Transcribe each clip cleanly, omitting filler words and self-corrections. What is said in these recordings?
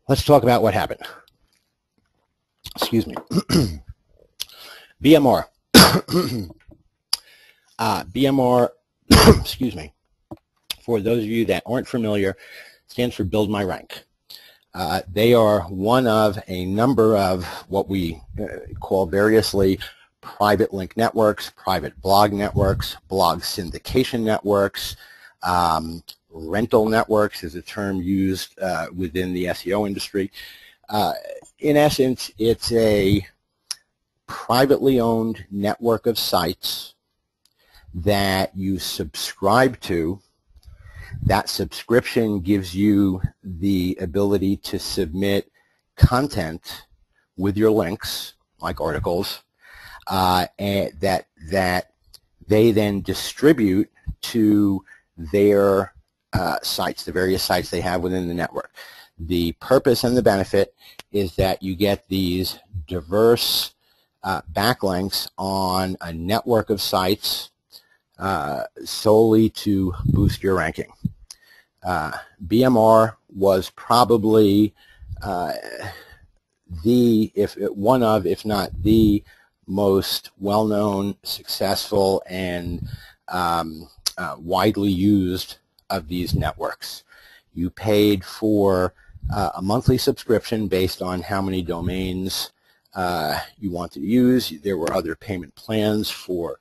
let's talk about what happened. Excuse me. BMR. BMR, excuse me, for those of you that aren't familiar, stands for Build My Rank. They are one of a number of what we call variously private link networks, private blog networks, blog syndication networks, rental networks is a term used within the SEO industry. In essence, it's a privately owned network of sites that you subscribe to. That subscription gives you the ability to submit content with your links, like articles, and that they then distribute to their sites, the various sites they have within the network. The purpose and the benefit is that you get these diverse backlinks on a network of sites solely to boost your ranking. BMR was probably one of, if not the most well-known, successful, and widely used of these networks. You paid for a monthly subscription based on how many domains you wanted to use. There were other payment plans for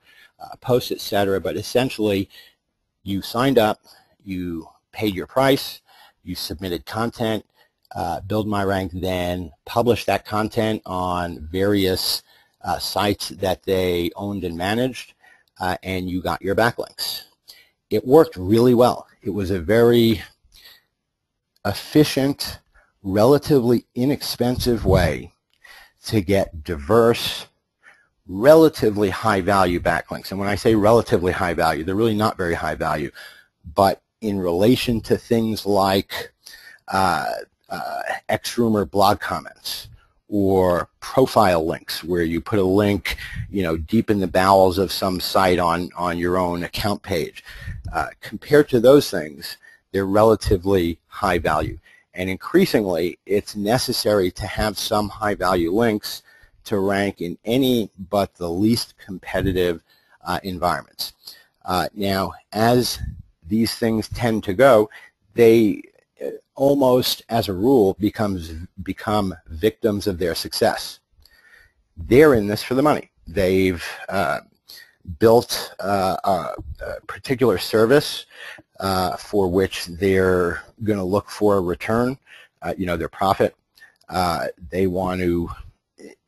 posts, etc., but essentially you signed up, you paid your price, you submitted content, Build My Rank then published that content on various sites that they owned and managed, and you got your backlinks. It worked really well. It was a very efficient, relatively inexpensive way to get diverse, relatively high value backlinks. And when I say relatively high value, they're really not very high value, but in relation to things like ex-rumor blog comments or profile links, where you put a link, deep in the bowels of some site on your own account page. Compared to those things, they're relatively high value. And increasingly, it's necessary to have some high value links to rank in any but the least competitive environments. Now, as these things tend to go, they almost as a rule become victims of their success. They're in this for the money. They've built a particular service for which they're going to look for a return, their profit. They want to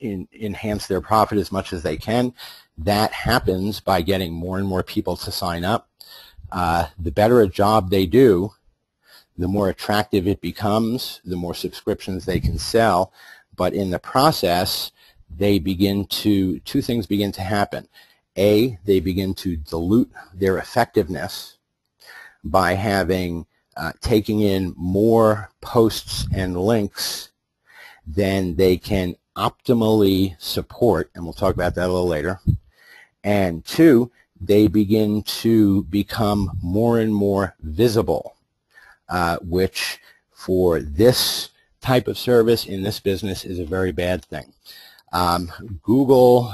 enhance their profit as much as they can. That happens by getting more and more people to sign up. The better a job they do, the more attractive it becomes, the more subscriptions they can sell. But in the process, two things begin to happen. A, they begin to dilute their effectiveness by taking in more posts and links than they can optimally support, and we'll talk about that a little later. And two, they begin to become more and more visible, which for this type of service in this business is a very bad thing. Google,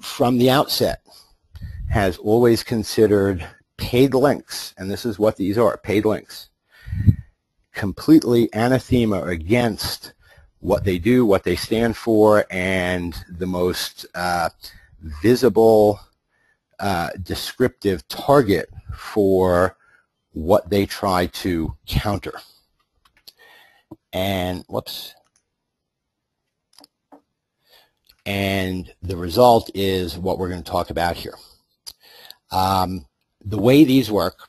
from the outset, has always considered paid links, and this is what these are, paid links, completely anathema against what they do, what they stand for, and the most visible, descriptive target for what they try to counter. And and the result is what we're going to talk about here. The way these work,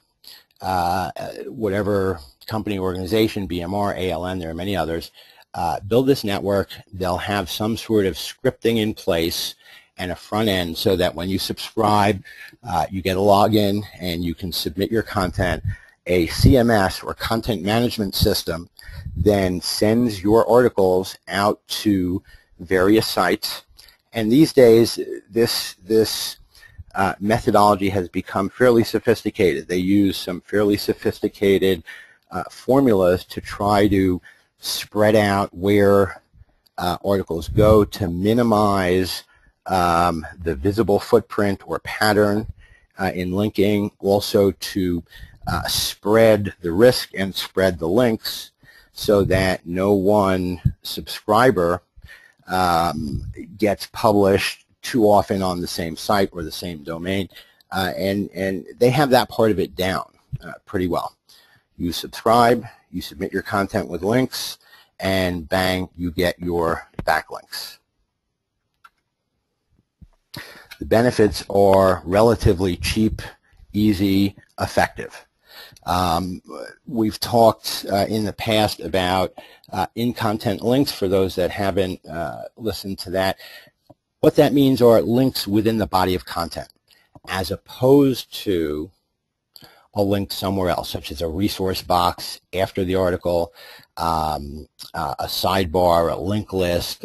whatever company, organization, BMR, ALN, there are many others, build this network. They'll have some sort of scripting in place and a front end so that when you subscribe, you get a login and you can submit your content. A CMS, or content management system, then sends your articles out to various sites. And these days, this methodology has become fairly sophisticated. They use some fairly sophisticated formulas to try to spread out where articles go to minimize the visible footprint or pattern in linking, also to spread the risk and spread the links so that no one subscriber gets published too often on the same site or the same domain, and they have that part of it down pretty well. You subscribe, you submit your content with links, and bang, you get your backlinks. The benefits are relatively cheap, easy, effective. We've talked in the past about in-content links. For those that haven't listened to that, what that means are links within the body of content, as opposed to a link somewhere else, such as a resource box after the article, a sidebar, a link list,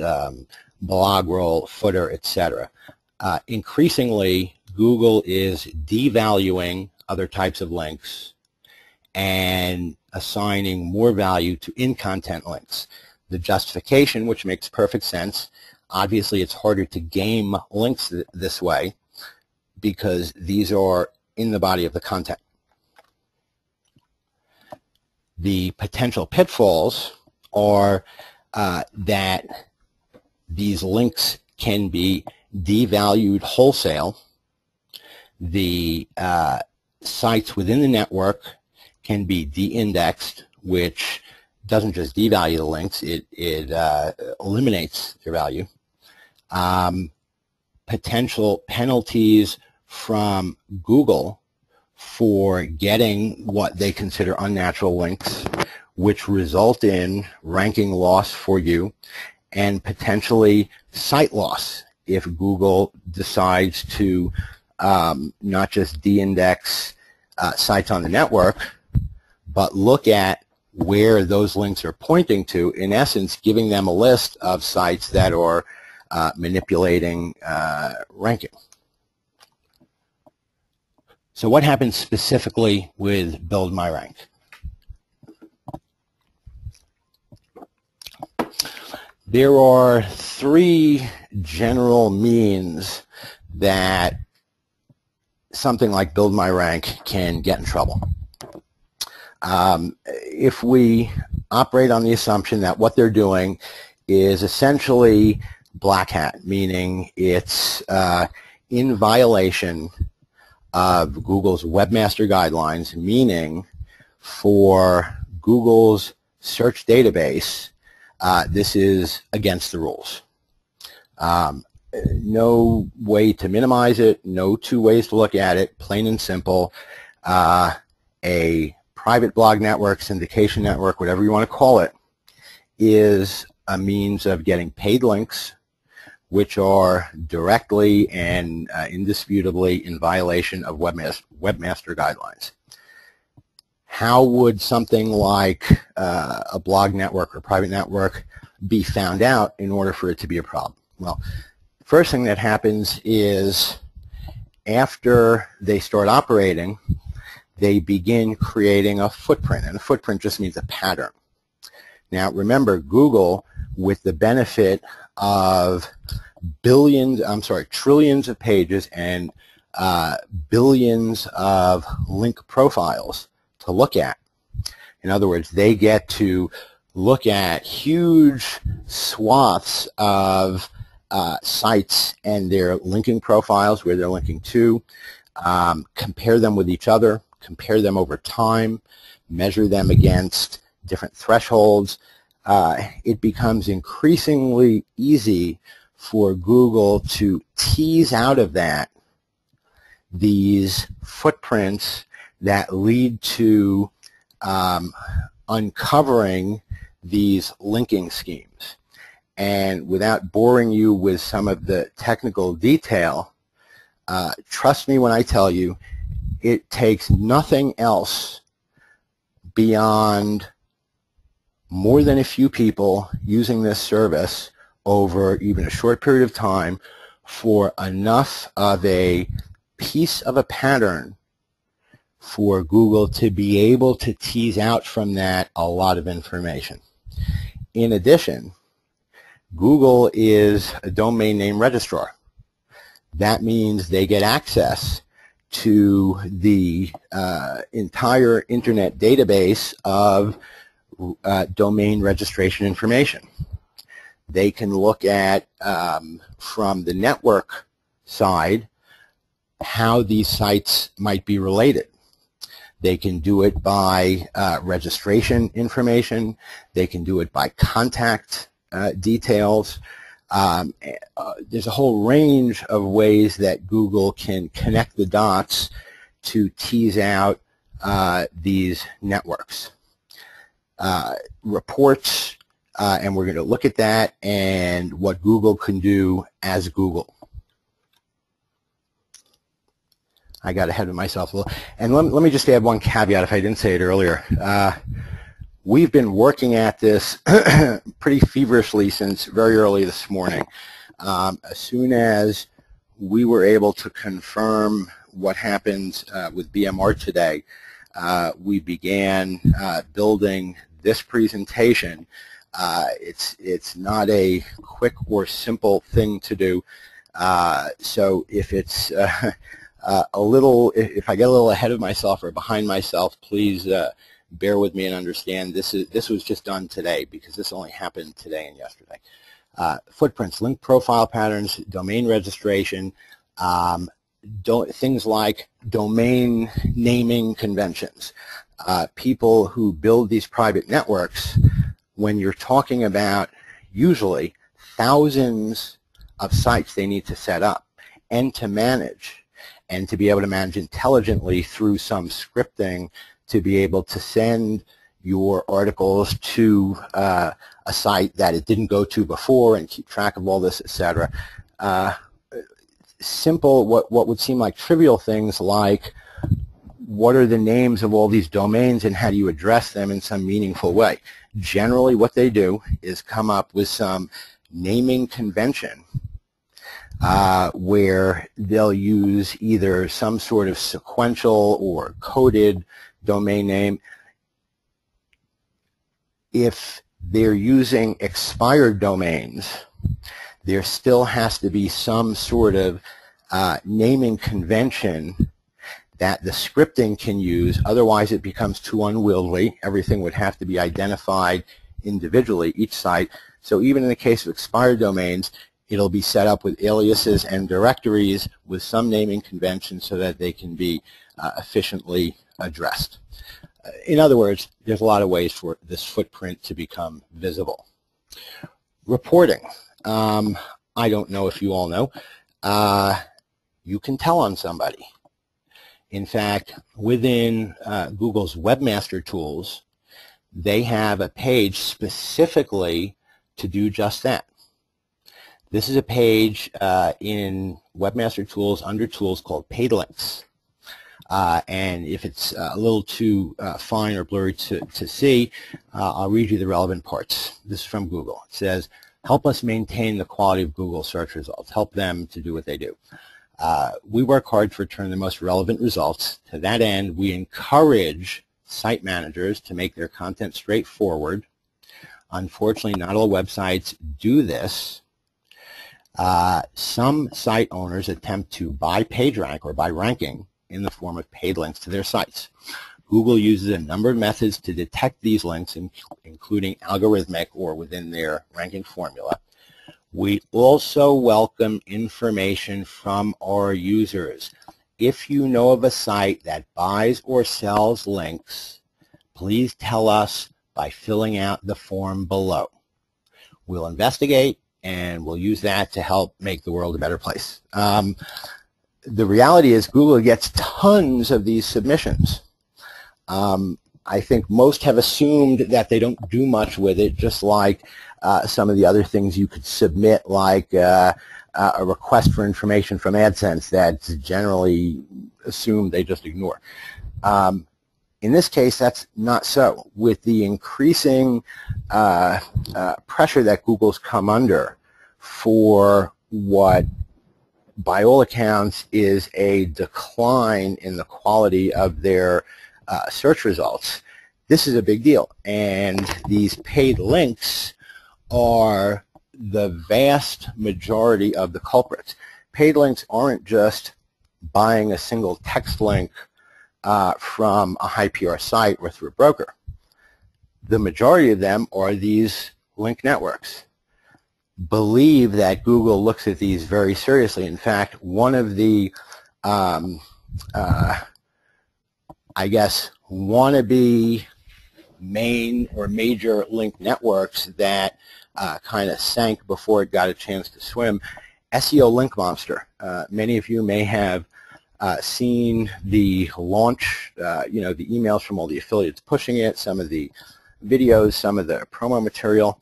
blog roll, footer, etc. Increasingly, Google is devaluing other types of links and assigning more value to in-content links. The justification, which makes perfect sense, obviously it's harder to game links this way because these are in the body of the content. The potential pitfalls are that these links can be devalued wholesale. The sites within the network can be de-indexed, which doesn't just devalue the links, it eliminates their value. Potential penalties from Google for getting what they consider unnatural links, which result in ranking loss for you, and potentially site loss if Google decides to not just de-index sites on the network, but look at where those links are pointing to, in essence giving them a list of sites that are manipulating ranking. So what happens specifically with Build My Rank? There are three general means that something like Build My Rank can get in trouble. If we operate on the assumption that what they're doing is essentially black hat, meaning it's in violation of Google's webmaster guidelines, meaning for Google's search database, this is against the rules. No way to minimize it, no two ways to look at it, plain and simple. A private blog network, syndication network, whatever you want to call it, is a means of getting paid links which are directly and indisputably in violation of webmaster guidelines. How would something like a blog network or private network be found out in order for it to be a problem? Well, first thing that happens is after they start operating, they begin creating a footprint, and a footprint just means a pattern. Now remember, Google, with the benefit of trillions of pages and billions of link profiles to look at. In other words, they get to look at huge swaths of sites and their linking profiles, where they're linking to, compare them with each other, compare them over time, measure them against different thresholds. It becomes increasingly easy for Google to tease out of that these footprints that lead to uncovering these linking schemes. And without boring you with some of the technical detail, trust me when I tell you, it takes nothing else beyond more than a few people using this service over even a short period of time for enough of a piece of a pattern for Google to be able to tease out from that a lot of information. In addition, Google is a domain name registrar. That means they get access to the entire internet database of domain registration information. They can look at, from the network side, how these sites might be related. They can do it by registration information. They can do it by contact details. There's a whole range of ways that Google can connect the dots to tease out these networks. Reports, and we're going to look at that and what Google can do as Google. I got ahead of myself a little. And let me just add one caveat if I didn't say it earlier. We've been working at this pretty feverishly since very early this morning. As soon as we were able to confirm what happens with BMR today, we began building this presentation. It's not a quick or simple thing to do. So if it's if I get a little ahead of myself or behind myself, please bear with me and understand this was just done today because this only happened today and yesterday. Footprints, link profile patterns, domain registration, things like domain naming conventions. People who build these private networks, when you're talking about usually thousands of sites they need to set up and to manage, and to be able to manage intelligently through some scripting to be able to send your articles to a site that it didn't go to before and keep track of all this, etc. Simple, what would seem like trivial things like what are the names of all these domains and how do you address them in some meaningful way. Generally what they do is come up with some naming convention where they'll use either some sort of sequential or coded domain name. If they're using expired domains, there still has to be some sort of naming convention that the scripting can use, otherwise it becomes too unwieldy. Everything would have to be identified individually, each site. So even in the case of expired domains, it'll be set up with aliases and directories with some naming convention so that they can be efficiently addressed. In other words, there's a lot of ways for this footprint to become visible. Reporting. I don't know if you all know. You can tell on somebody. In fact, within Google's Webmaster Tools, they have a page specifically to do just that. This is a page in Webmaster Tools under Tools called Paid Links. And if it's a little too fine or blurry to see, I'll read you the relevant parts. This is from Google. It says, help us maintain the quality of Google search results. Help them to do what they do. We work hard to return the most relevant results. To that end, we encourage site managers to make their content straightforward. Unfortunately, not all websites do this. Some site owners attempt to buy PageRank or buy ranking in the form of paid links to their sites. Google uses a number of methods to detect these links, including algorithmic or within their ranking formula. We also welcome information from our users. If you know of a site that buys or sells links, please tell us by filling out the form below. We'll investigate and we'll use that to help make the world a better place. The reality is Google gets tons of these submissions. I think most have assumed that they don't do much with it, just like some of the other things you could submit, like a request for information from AdSense that's generally assumed they just ignore. In this case, that's not so. With the increasing pressure that Google's come under for what by all accounts, is a decline in the quality of their search results. This is a big deal, and these paid links are the vast majority of the culprits. Paid links aren't just buying a single text link from a high PR site or through a broker. The majority of them are these link networks. Believe that Google looks at these very seriously. In fact, one of the, I guess, wannabe main or major link networks that kind of sank before it got a chance to swim, SEO Link Monster. Many of you may have seen the launch, you know, the emails from all the affiliates pushing it, some of the videos, some of the promo material.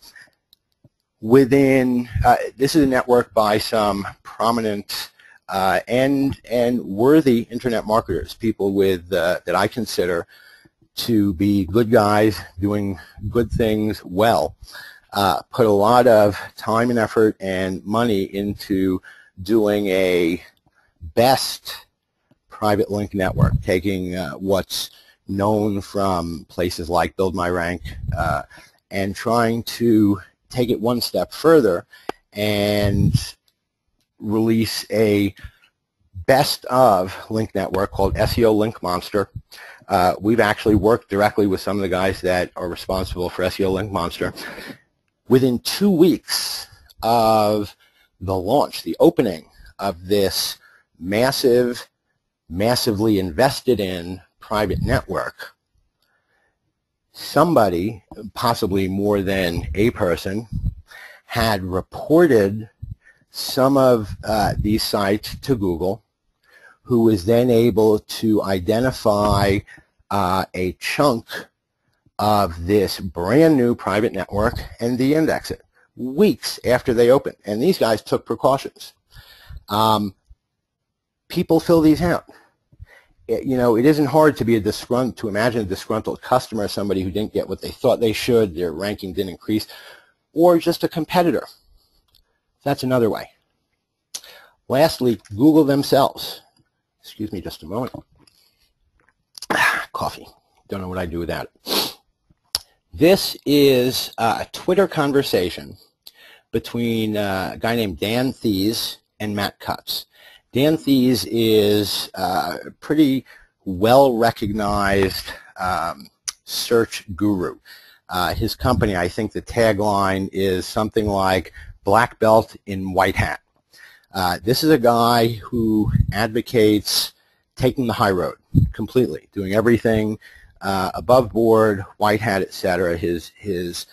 Within, this is a network by some prominent and worthy internet marketers, people with that I consider to be good guys doing good things well. Put a lot of time and effort and money into doing a best private link network, taking what's known from places like Build My Rank and trying to take it one step further and release a best of link network called SEO Link Monster. We've actually worked directly with some of the guys that are responsible for SEO Link Monster. Within 2 weeks of the launch, the opening of this massively invested in private network, somebody, possibly more than a person, had reported some of these sites to Google, who was then able to identify a chunk of this brand new private network and de-index it weeks after they opened. And these guys took precautions. People fill these out. You know, it isn't hard to be to imagine a disgruntled customer, somebody who didn't get what they thought they should, their ranking didn't increase, or just a competitor. That's another way. Lastly, Google themselves. Excuse me just a moment. Coffee. Don't know what I'd do without it. This is a Twitter conversation between a guy named Dan Thies and Matt Cutts. Dan Thies is a pretty well-recognized search guru. His company, I think the tagline is something like black belt in white hat. This is a guy who advocates taking the high road completely, doing everything above board, white hat, etc. His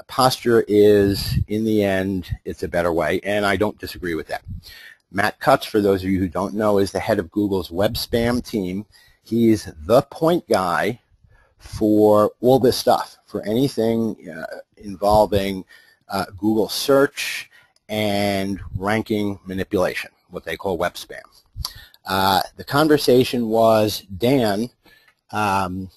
posture is, in the end, it's a better way, and I don't disagree with that. Matt Cutts, for those of you who don't know, is the head of Google's web spam team. He's the point guy for all this stuff, for anything involving Google search and ranking manipulation, what they call web spam. The conversation was Dan tweeting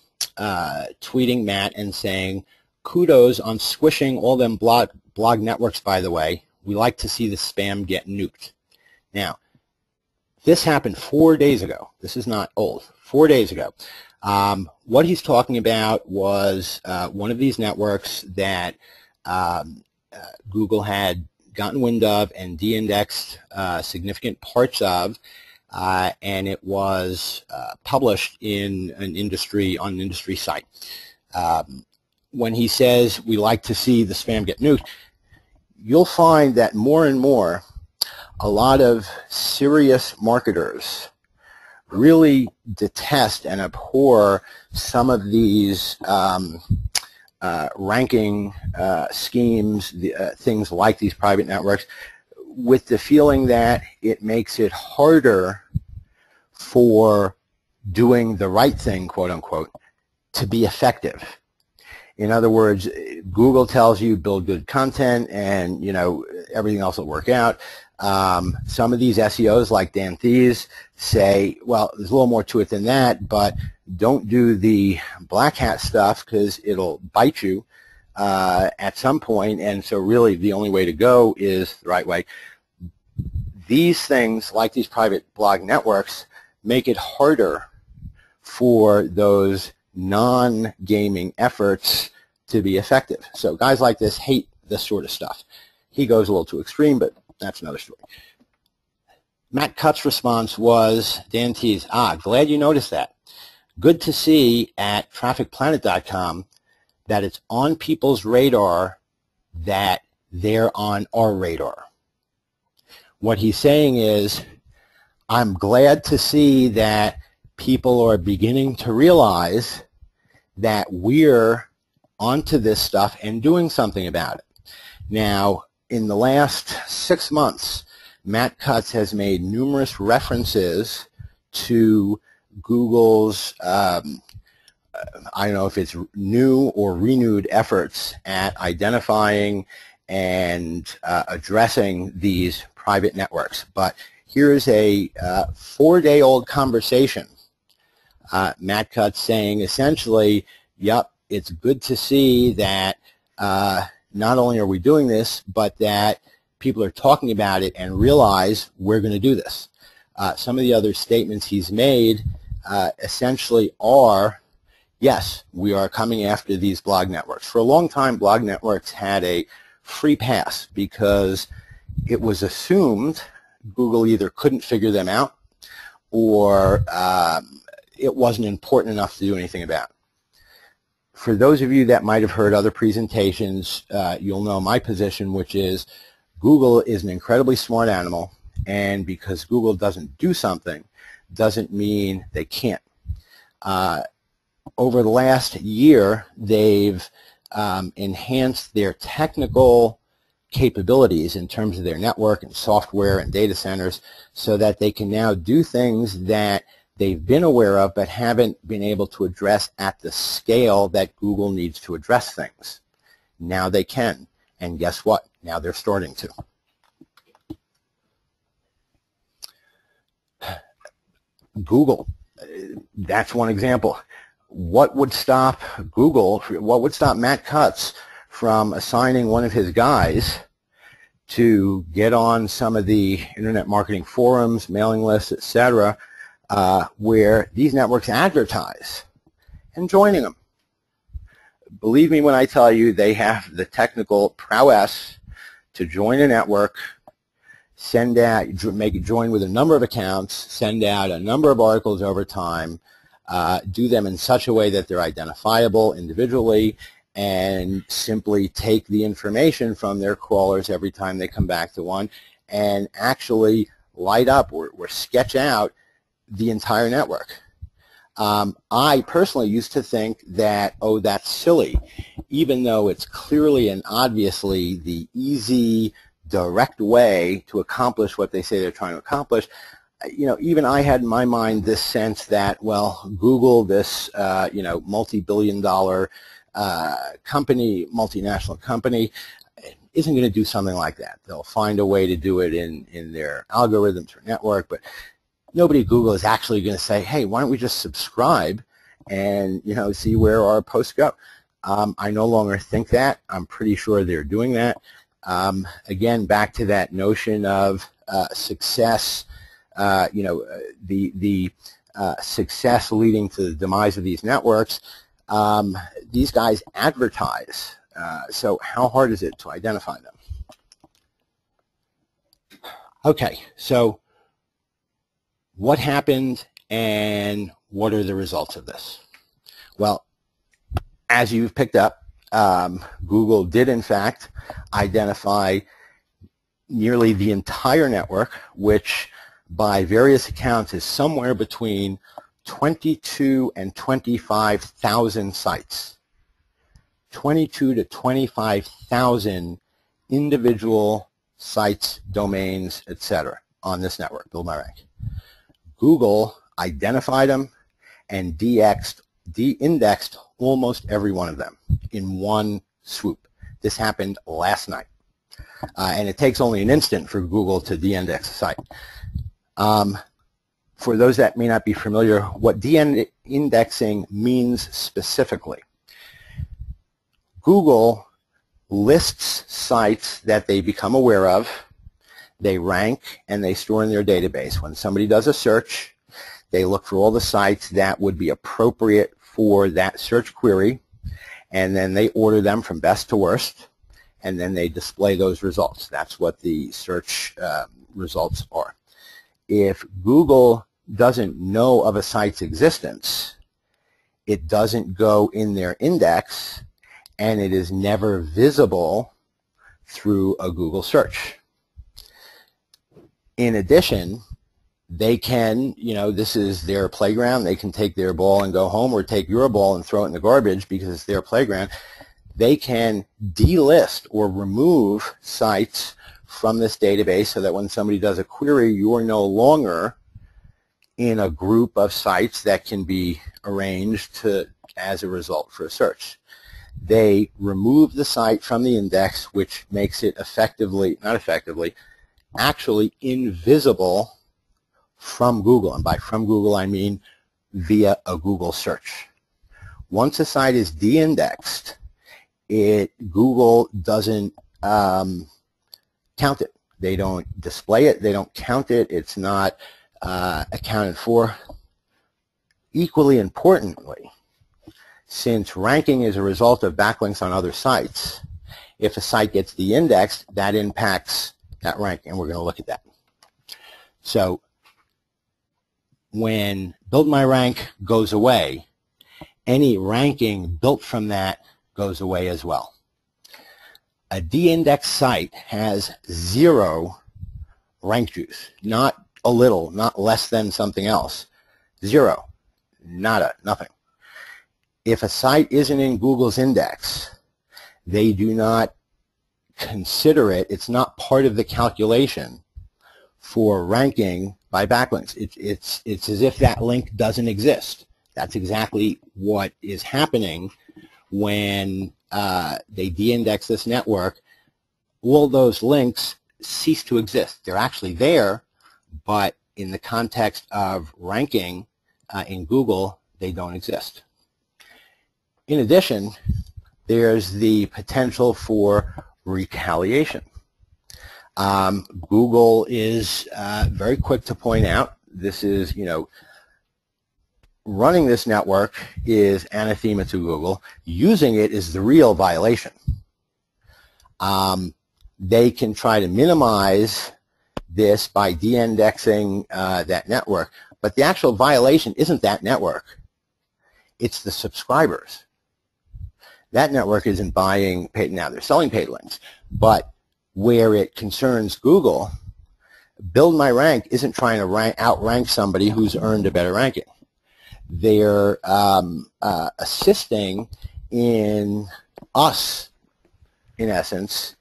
Matt and saying, kudos on squishing all them blog networks, by the way. We like to see the spam get nuked. Now, this happened 4 days ago. This is not old. 4 days ago. What he's talking about was one of these networks that Google had gotten wind of and de-indexed significant parts of, and it was published in an industry, on an industry site. When he says we like to see the spam get nuked, you'll find that more and more a lot of serious marketers really detest and abhor some of these ranking schemes, things like these private networks, with the feeling that it makes it harder for doing the right thing, quote unquote, to be effective. In other words, Google tells you build good content and, you know, everything else will work out. Some of these SEOs like Dan Thies say, well, there's a little more to it than that, but don't do the black hat stuff because it'll bite you at some point, and so really the only way to go is the right way. these things, like these private blog networks, make it harder for those non-gaming efforts to be effective. So guys like this hate this sort of stuff. He goes a little too extreme, but that's another story. Matt Cutt's response was, Dan Tees, glad you noticed that. Good to see at trafficplanet.com that it's on people's radar that they're on our radar. What he's saying is, I'm glad to see that people are beginning to realize that we're onto this stuff and doing something about it. Now, in the last 6 months, Matt Cutts has made numerous references to Google's, I don't know if it's new or renewed efforts at identifying and addressing these private networks. But here's a 4-day-old conversation. Matt Cutts saying essentially, yep, it's good to see that not only are we doing this, but that people are talking about it and realize we're going to do this. Some of the other statements he's made essentially are, yes, we are coming after these blog networks. For a long time, blog networks had a free pass because it was assumed Google either couldn't figure them out or it wasn't important enough to do anything about. For those of you that might have heard other presentations, you'll know my position, which is Google is an incredibly smart animal, and because Google doesn't do something doesn't mean they can't. Over the last year, they've enhanced their technical capabilities in terms of their network and software and data centers so that they can now do things that they've been aware of but haven't been able to address at the scale that Google needs to address things. Now they can, and guess what? Now they're starting to. Google, that's one example. What would stop Google, what would stop Matt Cutts from assigning one of his guys to get on some of the internet marketing forums, mailing lists, etc., where these networks advertise, and joining them? Believe me when I tell you they have the technical prowess to join a network, send out, make it join with a number of accounts, send out a number of articles over time, do them in such a way that they're identifiable individually, and simply take the information from their crawlers every time they come back to one and actually light up or sketch out the entire network. I personally used to think that, oh, that's silly, even though it's clearly and obviously the easy, direct way to accomplish what they say they're trying to accomplish. You know, even I had in my mind this sense that, well, Google, this, you know, multi-billion-dollar company, multinational company, isn't going to do something like that. They'll find a way to do it in their algorithms or network, but nobody at Google is actually going to say, hey, why don't we just subscribe and, you know, see where our posts go. I no longer think that. I'm pretty sure they're doing that. Again, back to that notion of success, you know, the success leading to the demise of these networks. These guys advertise. So how hard is it to identify them? Okay, so what happened and what are the results of this? Well, as you've picked up, Google did in fact identify nearly the entire network, which by various accounts is somewhere between 22 and 25,000 sites. 22 to 25,000 individual sites, domains, etc. on this network, Build My Rank. Google identified them and de-indexed almost every one of them in one swoop. This happened last night. And it takes only an instant for Google to de-index a site. For those that may not be familiar, what de-indexing means specifically. Google lists sites that they become aware of They rank and they store in their database. When somebody does a search, they look for all the sites that would be appropriate for that search query, and then they order them from best to worst, and then they display those results. That's what the search results are. If Google doesn't know of a site's existence, it doesn't go in their index, and it is never visible through a Google search. In addition, they can, this is their playground. They can take their ball and go home, or take your ball and throw it in the garbage because it's their playground. They can delist or remove sites from this database so that when somebody does a query, you are no longer in a group of sites that can be arranged as a result for a search. They remove the site from the index, which makes it actually invisible from Google. And by from Google, I mean via a Google search. Once a site is de-indexed, Google doesn't count it. They don't display it. They don't count it. It's not accounted for. Equally importantly, since ranking is a result of backlinks on other sites, if a site gets de-indexed, that impacts that ranking, and we're going to look at that. So when Build My Rank goes away, any ranking built from that goes away as well. A de-indexed site has 0 rank juice, not a little, not less than something else. 0, nada, nothing. If a site isn't in Google's index, they do not consider it. It's not part of the calculation for ranking by backlinks. It's as if that link doesn't exist. That's exactly what is happening when they de-index this network. All those links cease to exist. They're actually there, but in the context of ranking in Google, they don't exist. In addition, there's the potential for retaliation. Google is very quick to point out, this is, running this network is anathema to Google. Using it is the real violation. They can try to minimize this by de-indexing that network, but the actual violation isn't that network. It's the subscribers. That network isn't buying paid, now they're selling paid links, but where it concerns Google, Build My Rank isn't trying to outrank somebody who's earned a better ranking. They're assisting in us, in essence,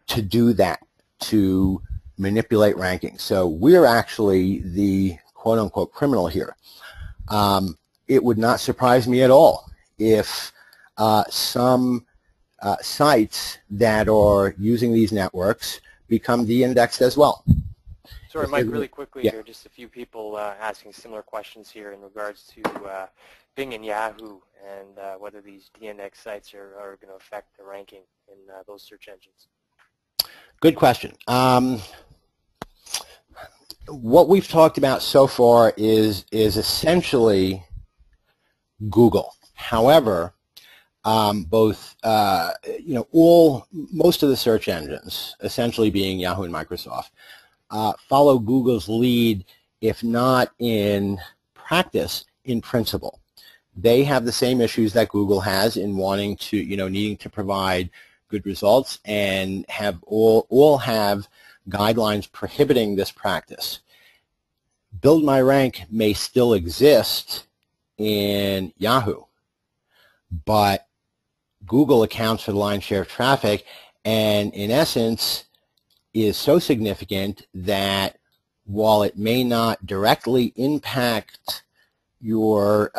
to do that, to manipulate rankings. So we're actually the quote-unquote criminal here. It would not surprise me at all if some sites that are using these networks become de-indexed as well. Sorry, Mike, really quickly here, just a few people asking similar questions here in regards to Bing and Yahoo and whether these de-indexed sites are going to affect the ranking in those search engines. Good question. What we've talked about so far is essentially Google. However, most of the search engines, essentially being Yahoo and Microsoft, follow Google's lead, if not in practice, in principle. They have the same issues that Google has in wanting to, needing to provide good results, and all have guidelines prohibiting this practice. Build My Rank may still exist in Yahoo, but Google accounts for the lion's share of traffic, and in essence is so significant that while it may not directly impact your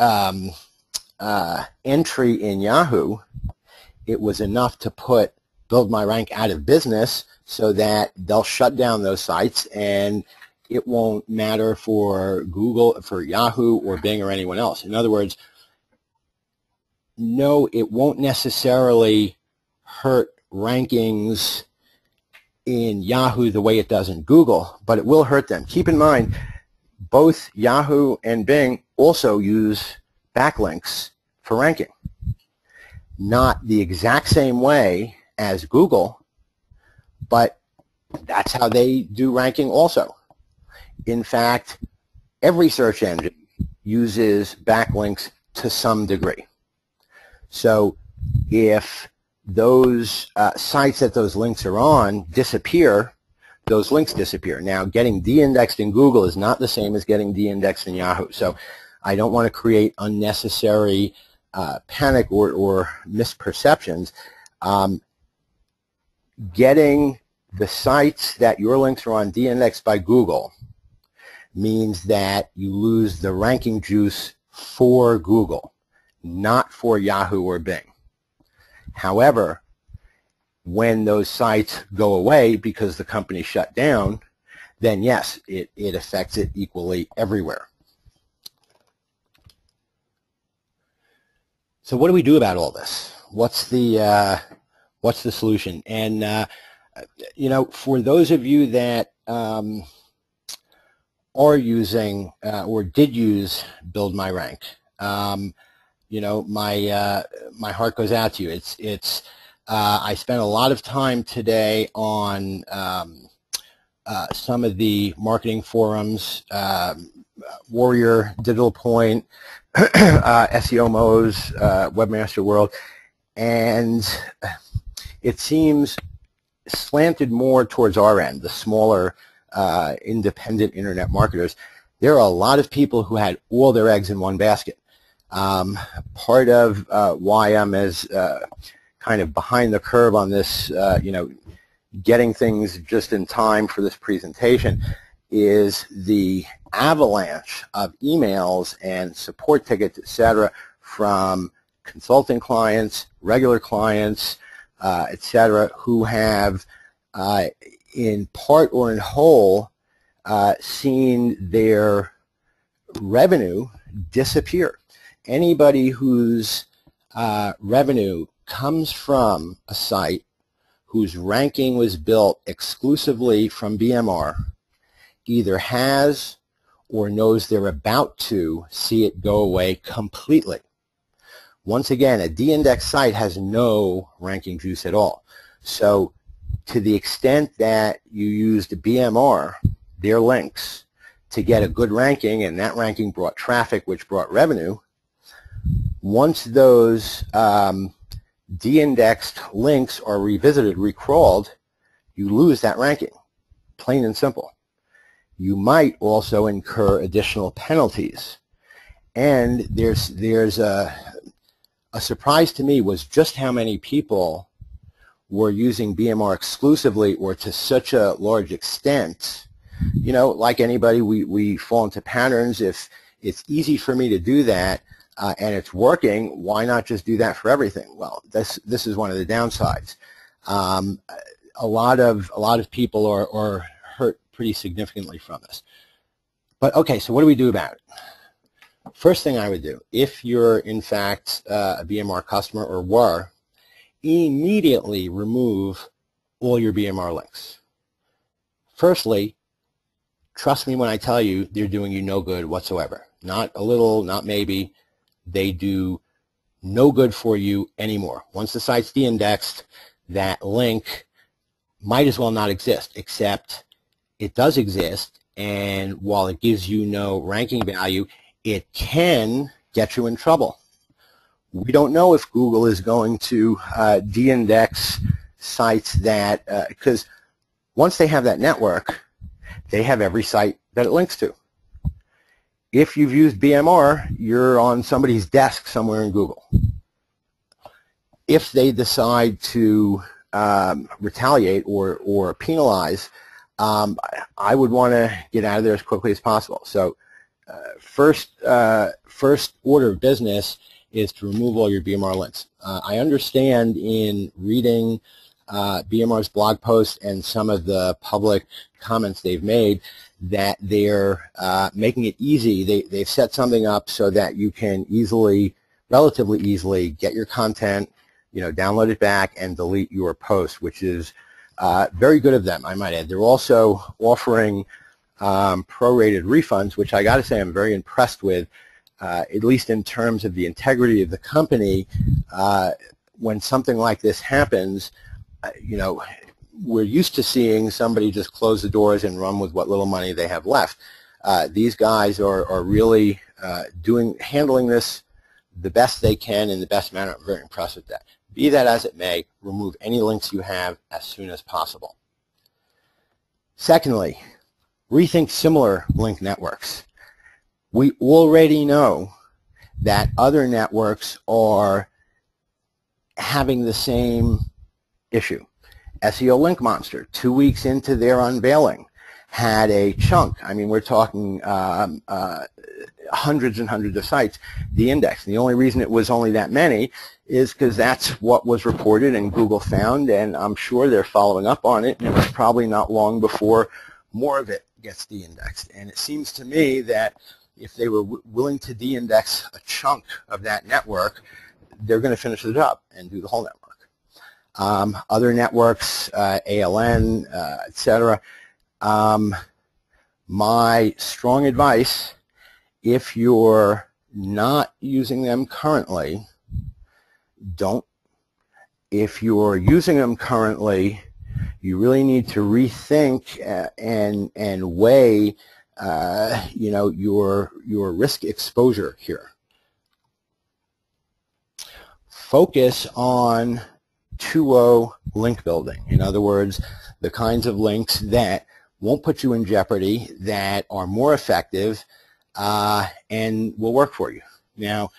entry in Yahoo, it was enough to put Build My Rank out of business so that they'll shut down those sites, and it won't matter for Google, for Yahoo or Bing or anyone else. In other words, no, it won't necessarily hurt rankings in Yahoo the way it does in Google, but it will hurt them. Keep in mind, both Yahoo and Bing also use backlinks for ranking. Not the exact same way as Google, but that's how they do ranking also. In fact, every search engine uses backlinks to some degree. So if those sites that those links are on disappear, those links disappear. Now, getting de-indexed in Google is not the same as getting de-indexed in Yahoo. So I don't want to create unnecessary panic or misperceptions. Getting the sites that your links are on de-indexed by Google means that you lose the ranking juice for Google, not for Yahoo or Bing. However, when those sites go away because the company shut down, then yes, it affects it equally everywhere. So what do we do about all this? What's the solution? And you know, for those of you that are using or did use Build My Rank, you know, my heart goes out to you. I spent a lot of time today on some of the marketing forums, Warrior, Digital Point, SEO Mo's, Webmaster World, and it seems slanted more towards our end, the smaller independent internet marketers. There are a lot of people who had all their eggs in one basket. Part of why I'm as kind of behind the curve on this, you know, getting things just in time for this presentation is the avalanche of emails and support tickets, etc., from consulting clients, regular clients, etc., who have, in part or in whole, seen their revenue disappear. Anybody whose revenue comes from a site whose ranking was built exclusively from BMR either has or knows they're about to see it go away completely. Once again, a de-indexed site has no ranking juice at all. So to the extent that you used BMR, their links, to get a good ranking, and that ranking brought traffic, which brought revenue, once those de-indexed links are revisited, recrawled, you lose that ranking, plain and simple. You might also incur additional penalties. And there's a surprise to me was just how many people were using BMR exclusively or to such a large extent. You know, like anybody, we fall into patterns. If it's easy for me to do that and it's working, why not just do that for everything? Well, this is one of the downsides. A lot of people are hurt pretty significantly from this. But okay, so what do we do about it? First thing I would do, if you're in fact a BMR customer or were, immediately remove all your BMR links. Firstly, trust me when I tell you they're doing you no good whatsoever. Not a little, not maybe. They do no good for you anymore. Once the site's de-indexed, that link might as well not exist, except it does exist, and while it gives you no ranking value, it can get you in trouble. We don't know if Google is going to de-index sites that, because once they have that network, they have every site that it links to. If you've used BMR, you're on somebody's desk somewhere in Google. If they decide to retaliate or penalize, I would want to get out of there as quickly as possible. So first order of business is to remove all your BMR links. I understand in reading BMR's blog posts and some of the public comments they've made that they're making it easy. They've set something up so that you can easily, relatively easily, get your content, you know, download it back and delete your post, which is Very good of them, I might add. They're also offering prorated refunds, which I got to say I'm very impressed with, at least in terms of the integrity of the company. When something like this happens, you know, we're used to seeing somebody just close the doors and run with what little money they have left. These guys are really handling this the best they can in the best manner. I'm very impressed with that. Be that as it may, remove any links you have as soon as possible. Secondly, rethink similar link networks. We already know that other networks are having the same issue. SEO Link Monster, 2 weeks into their unveiling, had a chunk. I mean, we're talking hundreds and hundreds of sites, the index. The only reason it was only that many is because that's what was reported and Google found, and I'm sure they're following up on it, and it was probably not long before more of it gets de-indexed. And it seems to me that if they were willing to de-index a chunk of that network, they're going to finish the job and do the whole network. Other networks, ALN, etc. My strong advice, if you're not using them currently, don't. If you're using them currently, you really need to rethink and weigh, you know, your risk exposure here. Focus on 2.0 link building. In other words, the kinds of links that won't put you in jeopardy, that are more effective, and will work for you. Now,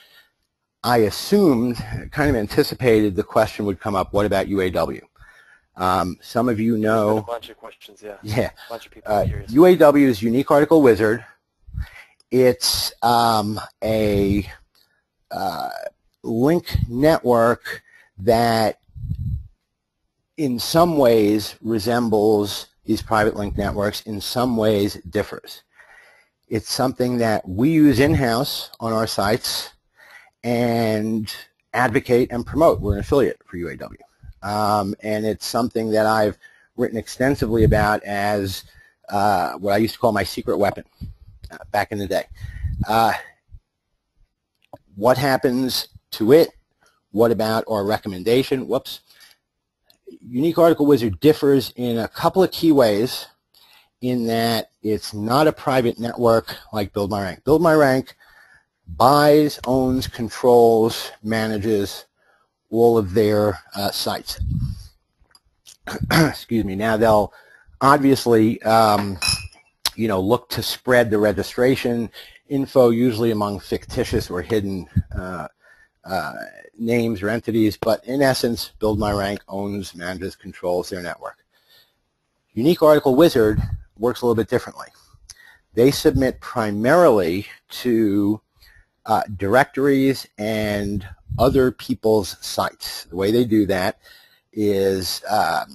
I assumed, kind of anticipated the question would come up, what about UAW? Some of you know. A bunch of questions, yeah. Yeah. A bunch of people are curious. UAW is Unique Article Wizard. It's a link network that in some ways resembles these private link networks, in some ways differs. It's something that we use in-house on our sites and advocate and promote. We're an affiliate for UAW. And it's something that I've written extensively about as what I used to call my secret weapon back in the day. What happens to it? What about our recommendation? Whoops. Unique Article Wizard differs in a couple of key ways, in that it's not a private network like Build My Rank. Build My Rank buys, owns, controls, manages all of their sites. Excuse me. Now they'll obviously you know, look to spread the registration info, usually among fictitious or hidden names or entities, but in essence, Build My Rank owns, manages, controls their network. Unique Article Wizard works a little bit differently. They submit primarily to directories and other people's sites. The way they do that is a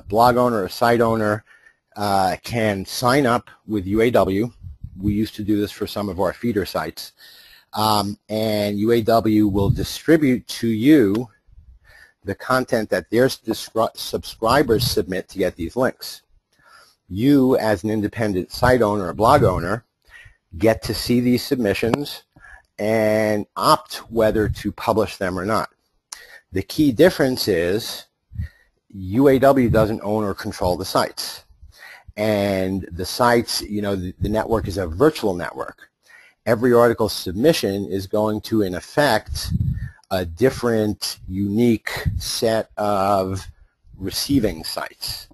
blog owner or site owner can sign up with UAW. We used to do this for some of our feeder sites. And UAW will distribute to you the content that their subscribers submit to get these links. You, as an independent site owner or blog owner, get to see these submissions and opt whether to publish them or not. The key difference is UAW doesn't own or control the sites. And the sites, you know, the network is a virtual network. Every article submission is going to, in effect, a different, unique set of receiving sites.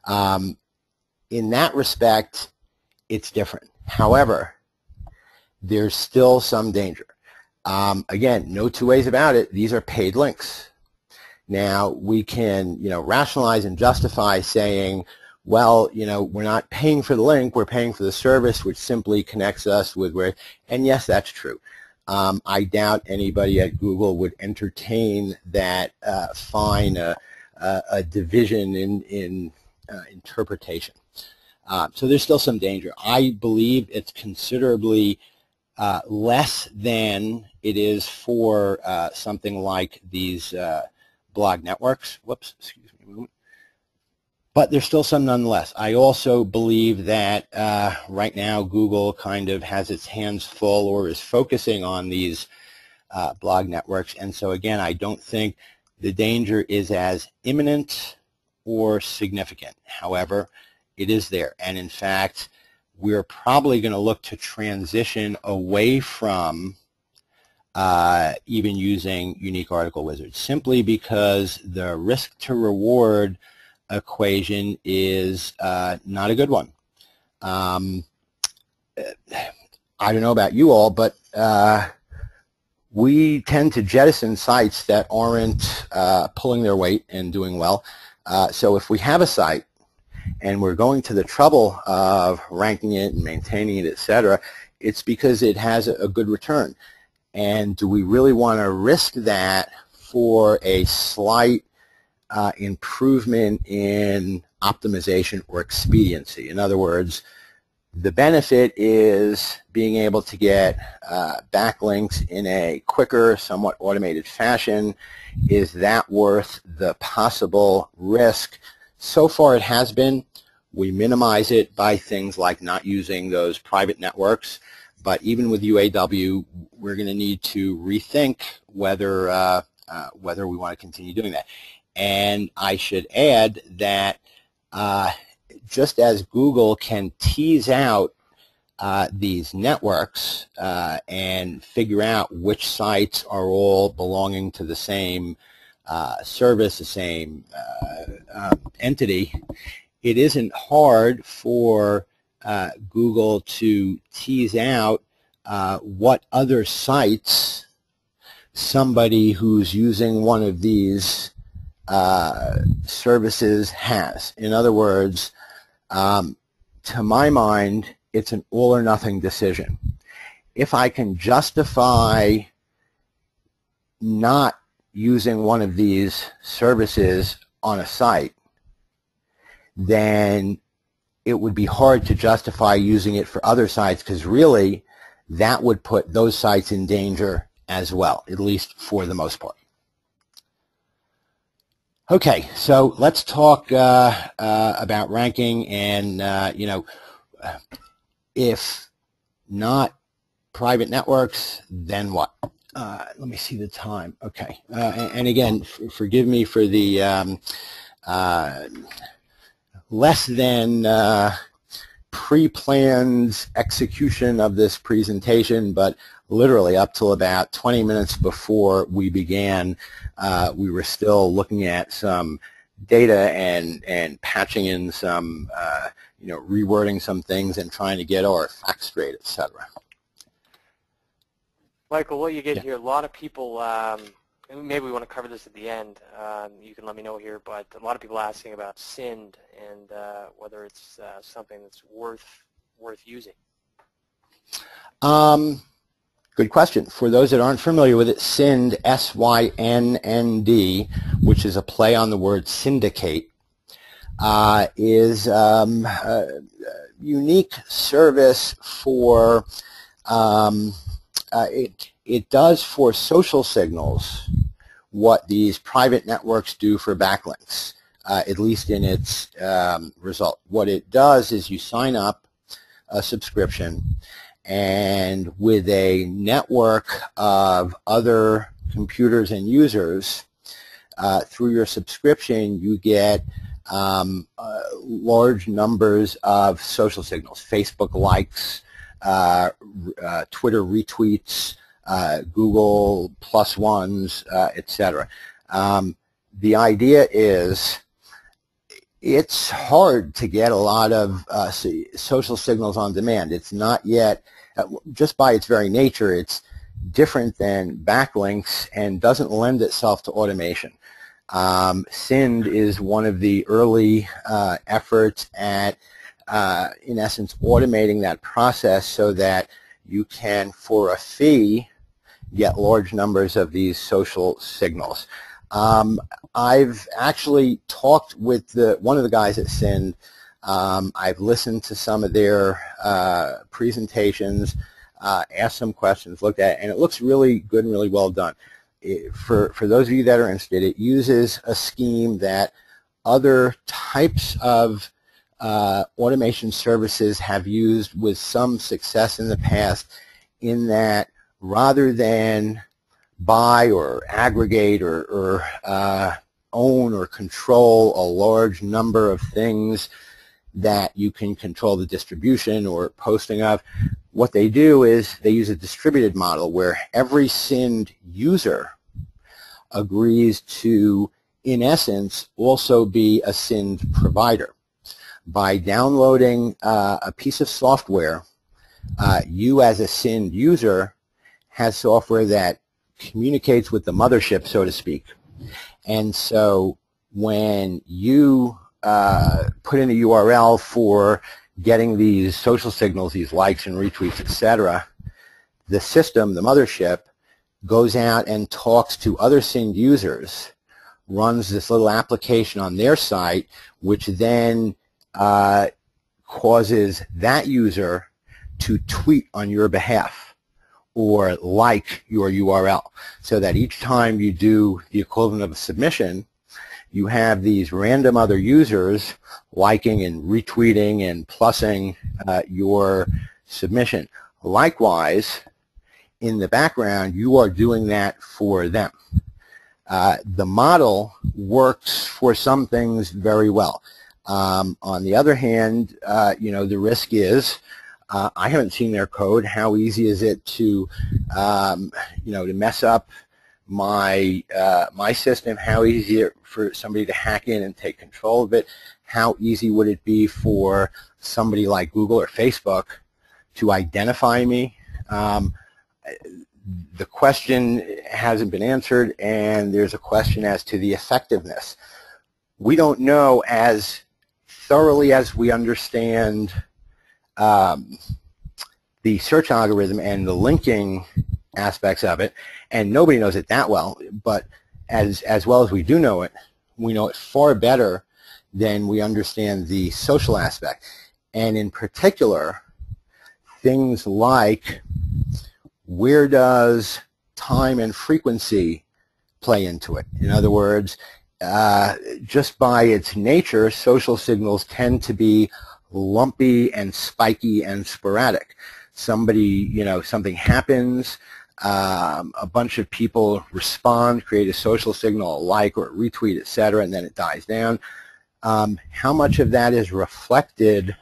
In that respect, it's different. However, there's still some danger. Again, no two ways about it. These are paid links. Now, we can, you know, rationalize and justify saying, well, you know, we're not paying for the link, we're paying for the service, which simply connects us with where, and yes, that's true. I doubt anybody at Google would entertain that fine a division in interpretation. So there's still some danger. I believe it's considerably less than it is for something like these blog networks. Whoops, excuse me a moment. But there's still some nonetheless. I also believe that right now Google kind of has its hands full or is focusing on these blog networks. And so again, I don't think the danger is as imminent or significant. However, it is there. And in fact, we're probably going to look to transition away from even using unique article wizards, simply because the risk to reward equation is not a good one. I don't know about you all, but we tend to jettison sites that aren't pulling their weight and doing well. So if we have a site and we're going to the trouble of ranking it and maintaining it, etc., it's because it has a good return. And do we really want to risk that for a slight improvement in optimization or expediency? In other words, the benefit is being able to get backlinks in a quicker, somewhat automated fashion. Is that worth the possible risk? So far it has been. We minimize it by things like not using those private networks. But even with UAW, we're going to need to rethink whether we want to continue doing that. And I should add that just as Google can tease out these networks and figure out which sites are all belonging to the same service, the same entity, it isn't hard for Google to tease out what other sites somebody who's using one of these services has. In other words, to my mind, it's an all or nothing decision. If I can justify not using one of these services on a site, then it would be hard to justify using it for other sites, because really that would put those sites in danger as well, at least for the most part. Okay, so let's talk about ranking, and you know, if not private networks, then what? Let me see the time. Okay, and again, forgive me for the less than pre-planned execution of this presentation, but literally up till about 20 minutes before we began, we were still looking at some data and patching in some, you know, rewording some things and trying to get our facts straight, etc. Michael, what you get here, a lot of people, maybe we want to cover this at the end, you can let me know here, but a lot of people asking about Synd and whether it's something that's worth using. Good question. For those that aren't familiar with it, Synd, S-Y-N-N-D, which is a play on the word syndicate, is a unique service for, it does for social signals what these private networks do for backlinks, at least in its result. What it does is you sign up a subscription, and with a network of other computers and users, through your subscription, you get large numbers of social signals, Facebook likes, Twitter retweets, Google plus ones, etc. The idea is it's hard to get a lot of social signals on demand. It's not yet, just by its very nature, it's different than backlinks and doesn't lend itself to automation. Synd is one of the early efforts at, in essence, automating that process so that you can, for a fee, get large numbers of these social signals. I've actually talked with one of the guys at Synd. I've listened to some of their presentations, asked some questions, looked at it, and it looks really good and really well done. For those of you that are interested, it uses a scheme that other types of automation services have used with some success in the past, in that rather than buy or aggregate or own or control a large number of things that you can control the distribution or posting of, what they do is they use a distributed model where every SYND user agrees to, in essence, also be a SYND provider. By downloading a piece of software, you as a SYND user has software that communicates with the mothership, so to speak. And so when you put in a URL for getting these social signals, these likes and retweets, etc., the system, the mothership, goes out and talks to other SYND users, runs this little application on their site, which then causes that user to tweet on your behalf or like your URL, so that each time you do the equivalent of a submission, you have these random other users liking and retweeting and plussing your submission. Likewise, in the background, you are doing that for them. The model works for some things very well. On the other hand, the risk is, I haven't seen their code. How easy is it to, to mess up my my system? How easy is it for somebody to hack in and take control of it? How easy would it be for somebody like Google or Facebook to identify me? The question hasn't been answered, and there's a question as to the effectiveness. We don't know as thoroughly as we understand the search algorithm and the linking aspects of it, and nobody knows it that well, but as well as we do know it, we know it far better than we understand the social aspect. And in particular, things like, where does time and frequency play into it? In other words, just by its nature, social signals tend to be lumpy and spiky and sporadic. Something happens, a bunch of people respond, create a social signal, a like or a retweet, etc., and then it dies down. How much of that is reflected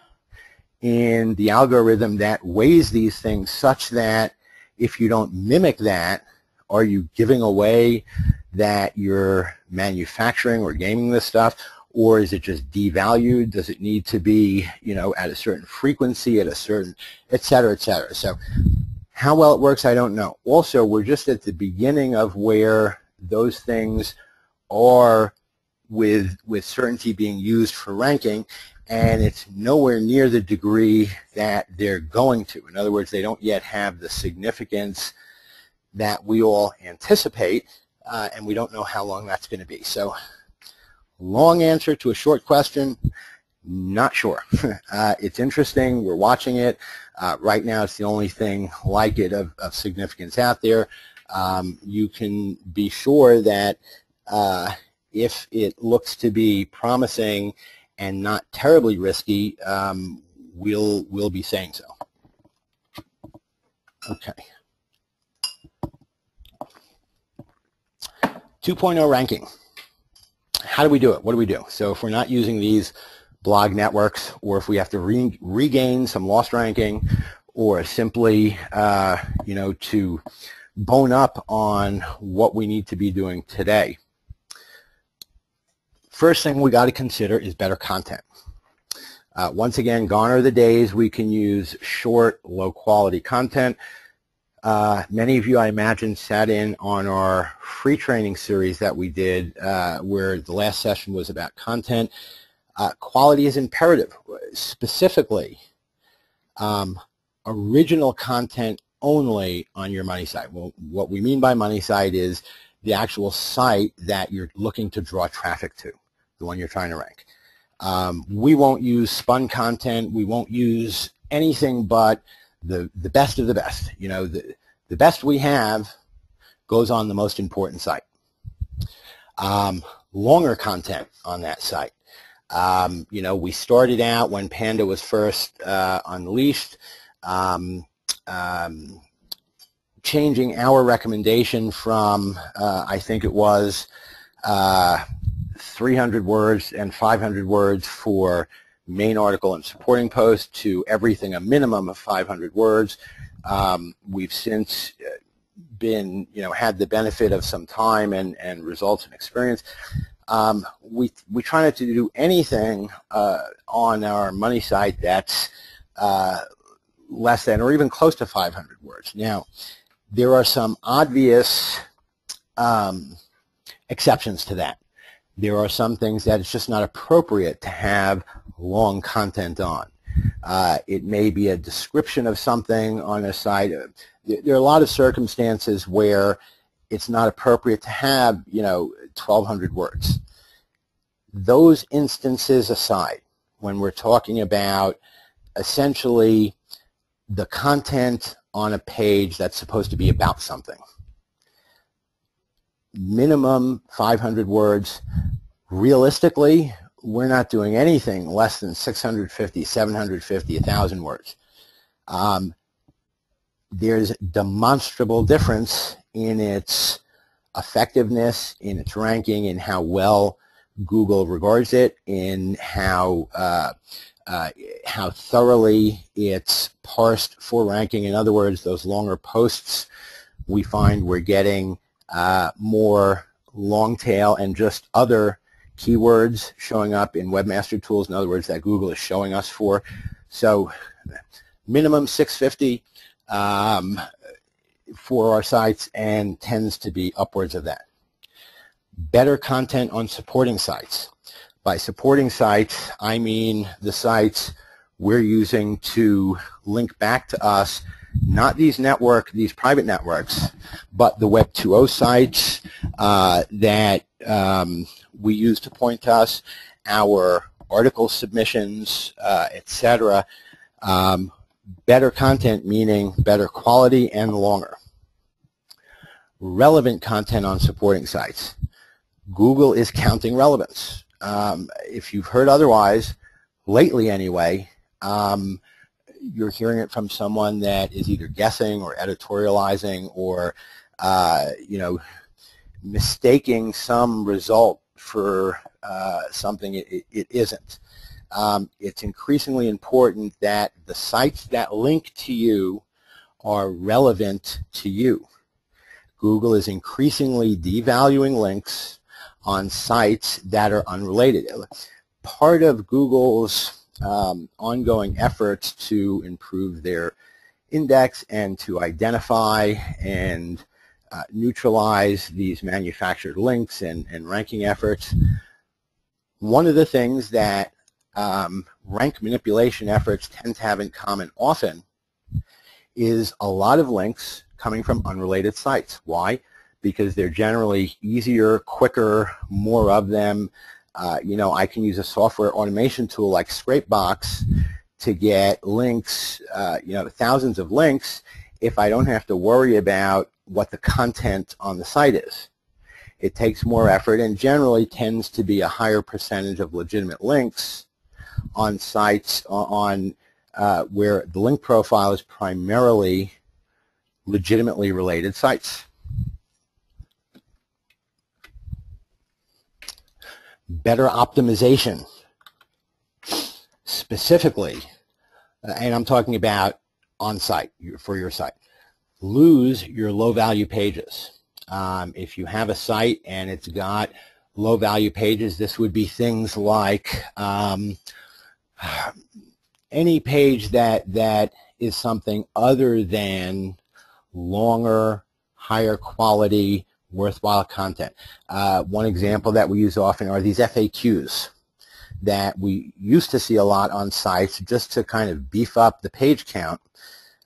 in the algorithm that weighs these things, such that if you don't mimic that, are you giving away that you're manufacturing or gaming this stuff? Or is it just devalued? Does it need to be, at a certain frequency, at a certain, et cetera, et cetera? So how well it works, I don't know. Also, we're just at the beginning of where those things are with certainty being used for ranking, and it's nowhere near the degree that they're going to. In other words, they don't yet have the significance that we all anticipate, and we don't know how long that's going to be. So, long answer to a short question, not sure. It's interesting. We're watching it. Right now, it's the only thing like it of significance out there. You can be sure that if it looks to be promising and not terribly risky, we'll be saying so. Okay. 2.0 ranking. How do we do it? What do we do? So if we're not using these blog networks, or if we have to regain some lost ranking, or simply, to bone up on what we need to be doing today, first thing we got to consider is better content. Once again, gone are the days we can use short, low-quality content. Many of you, I imagine, sat in on our free training series that we did, where the last session was about content. Quality is imperative. Specifically, original content only on your money site. Well, what we mean by money site is the actual site that you're looking to draw traffic to, the one you're trying to rank. We won't use spun content. We won't use anything but the best of the best. The best we have goes on the most important site. longer content on that site. You know, we started out when Panda was first unleashed, changing our recommendation from, I think it was 300 words and 500 words for main article and supporting post to everything a minimum of 500 words. We've since been, you know, had the benefit of some time and results and experience. We try not to do anything on our money site that's less than or even close to 500 words. Now, there are some obvious exceptions to that. There are some things that it's just not appropriate to have long content on. It may be a description of something on a site. There are a lot of circumstances where it's not appropriate to have, you know, 1,200 words. Those instances aside, when we're talking about essentially the content on a page that's supposed to be about something, minimum 500 words. Realistically, we're not doing anything less than 650, 750, 1,000 words. There's demonstrable difference in its effectiveness, in its ranking, in how well Google regards it, in how thoroughly it's parsed for ranking. In other words, those longer posts, we find we're getting more long tail and just other keywords showing up in Webmaster Tools, in other words, that Google is showing us for. So minimum 650 for our sites, and tends to be upwards of that. Better content on supporting sites. By supporting sites, I mean the sites we're using to link back to us, not these private networks, but the Web 2.0 sites that we use to point to us, our article submissions, etc. Better content meaning better quality and longer. Relevant content on supporting sites. Google is counting relevance. If you've heard otherwise, lately anyway, you're hearing it from someone that is either guessing or editorializing or, you know, mistaking some result for something it isn't. It's increasingly important that the sites that link to you are relevant to you. Google is increasingly devaluing links on sites that are unrelated. Part of Google's ongoing efforts to improve their index and to identify and neutralize these manufactured links and ranking efforts, one of the things that rank manipulation efforts tend to have in common often is a lot of links coming from unrelated sites. Why? Because they're generally easier, quicker, more of them. You know, I can use a software automation tool like Scrapebox to get links, you know, thousands of links if I don't have to worry about what the content on the site is. It takes more effort and generally tends to be a higher percentage of legitimate links on sites where the link profile is primarily legitimately related sites. Better optimization. Specifically, and I'm talking about on-site for your site, lose your low-value pages. If you have a site and it's got low-value pages, this would be things like any page that is something other than longer, higher quality, worthwhile content. One example that we use often are these FAQs that we used to see a lot on sites just to kind of beef up the page count.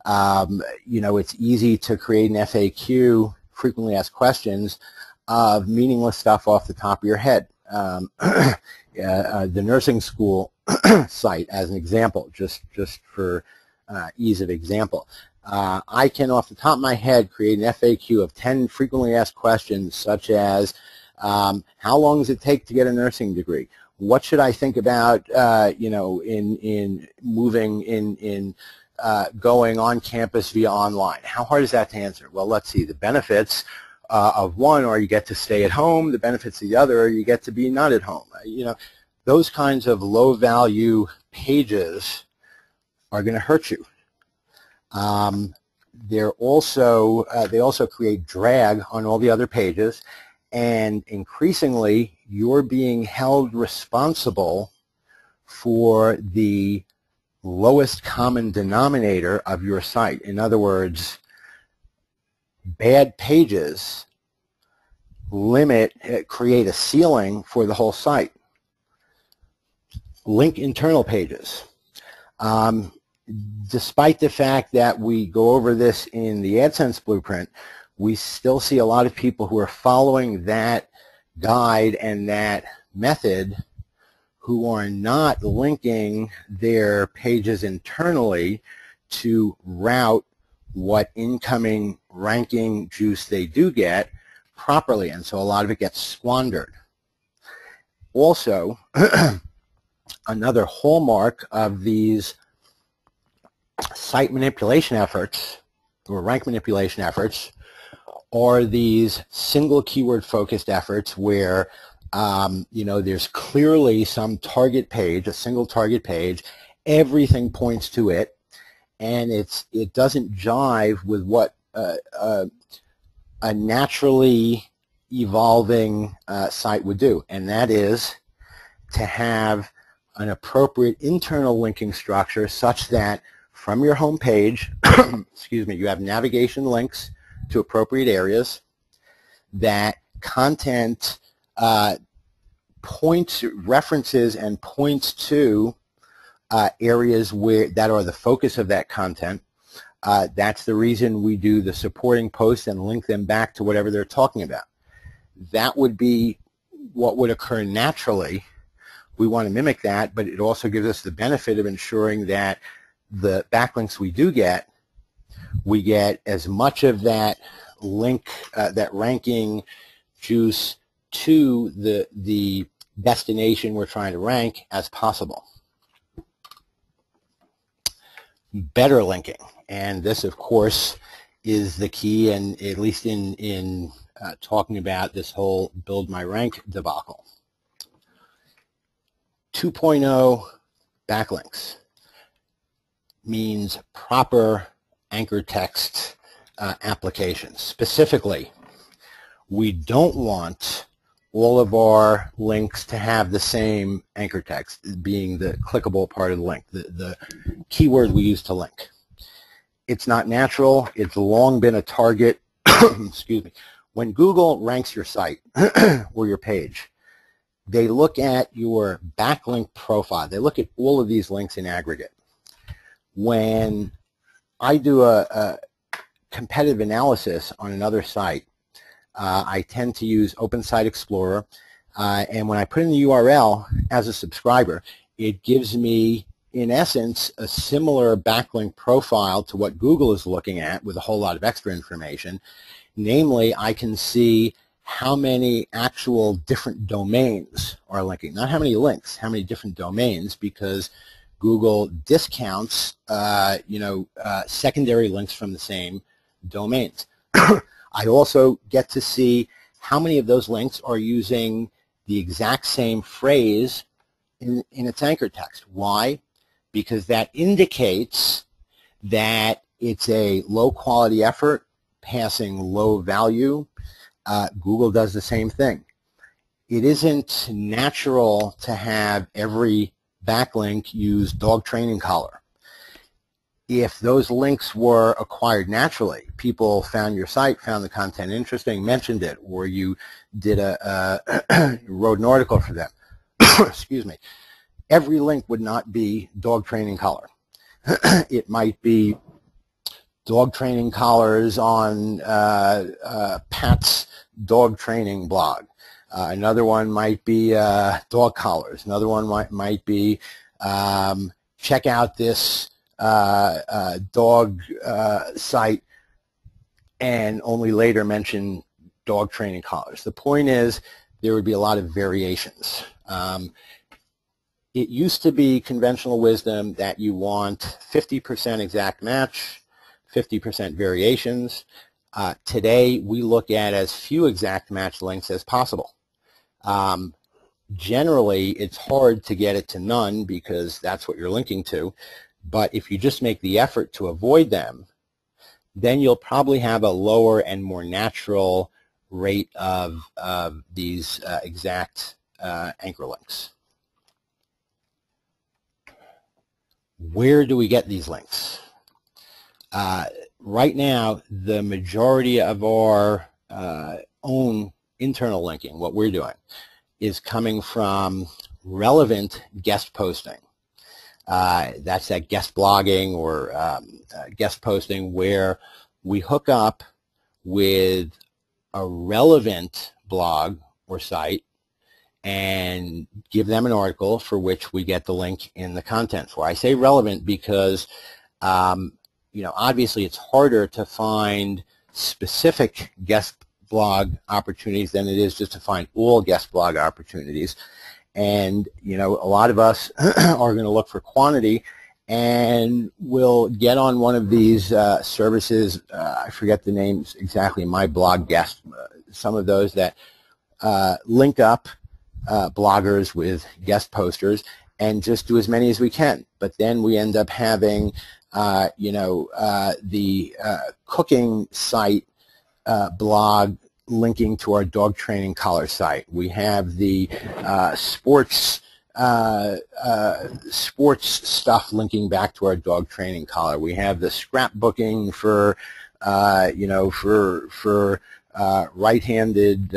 You know, it's easy to create an FAQ, frequently asked questions, of meaningless stuff off the top of your head. The nursing school site as an example, just for ease of example. I can, off the top of my head, create an FAQ of 10 frequently asked questions such as, How long does it take to get a nursing degree? What should I think about, you know, in moving going on campus via online? How hard is that to answer? Well, let's see. The benefits of one are you get to stay at home. The benefits of the other are you get to be not at home. You know, those kinds of low-value pages are going to hurt you. They also create drag on all the other pages, and increasingly you're being held responsible for the lowest common denominator of your site. In other words, bad pages create a ceiling for the whole site. Link internal pages. Despite the fact that we go over this in the AdSense blueprint, we still see a lot of people who are following that guide and that method who are not linking their pages internally to route what incoming ranking juice they do get properly, and so a lot of it gets squandered. Also, another hallmark of these site manipulation efforts or rank manipulation efforts are these single keyword focused efforts where you know, there's clearly some target page, a single target page, everything points to it, and it doesn't jive with what a naturally evolving site would do, and that is to have an appropriate internal linking structure such that from your home page, excuse me, you have navigation links to appropriate areas, that content references and points to areas that are the focus of that content. That's the reason we do the supporting posts and link them back to whatever they're talking about. That would be what would occur naturally. We want to mimic that, but it also gives us the benefit of ensuring that the backlinks we do get, we get as much of that link, that ranking juice to the destination we're trying to rank as possible. Better linking, and this of course is the key, and at least in talking about this whole build my rank debacle. 2.0 backlinks means proper anchor text applications. Specifically, we don't want all of our links to have the same anchor text, being the clickable part of the link, the keyword we use to link. It's not natural. It's long been a target. Excuse me. When Google ranks your site or your page, they look at your backlink profile. They look at all of these links in aggregate. When I do a competitive analysis on another site, I tend to use Open Site Explorer, and when I put in the URL as a subscriber, it gives me, in essence, a similar backlink profile to what Google is looking at with a whole lot of extra information. Namely, I can see how many actual different domains are linking, not how many links, how many different domains, because Google discounts secondary links from the same domains. I also get to see how many of those links are using the exact same phrase in its anchor text. Why? Because that indicates that it's a low quality effort passing low value. Google does the same thing. It isn't natural to have every backlink use dog training collar. If those links were acquired naturally, people found your site, found the content interesting, mentioned it, or you did wrote an article for them, excuse me, every link would not be dog training collar. It might be dog training collars on Pat's dog training blog. Another one might be dog collars. Another one might be check out this dog site, and only later mention dog training collars. The point is there would be a lot of variations. It used to be conventional wisdom that you want 50% exact match, 50% variations. Today, we look at as few exact match links as possible. Generally, it's hard to get it to none because that's what you're linking to. But if you just make the effort to avoid them, then you'll probably have a lower and more natural rate of these exact anchor links. Where do we get these links? Right now, the majority of our own internal linking, what we're doing, is coming from relevant guest posting. That's that guest blogging or guest posting where we hook up with a relevant blog or site and give them an article for which we get the link in the content for. I say relevant because obviously it's harder to find specific guest blog opportunities than it is just to find all guest blog opportunities. And a lot of us are going to look for quantity, and we'll get on one of these services. I forget the names exactly. My blog guest, some of those that link up bloggers with guest posters and just do as many as we can. But then we end up having the cooking site blog linking to our dog training collar site. We have the sports stuff linking back to our dog training collar. We have the scrapbooking for right-handed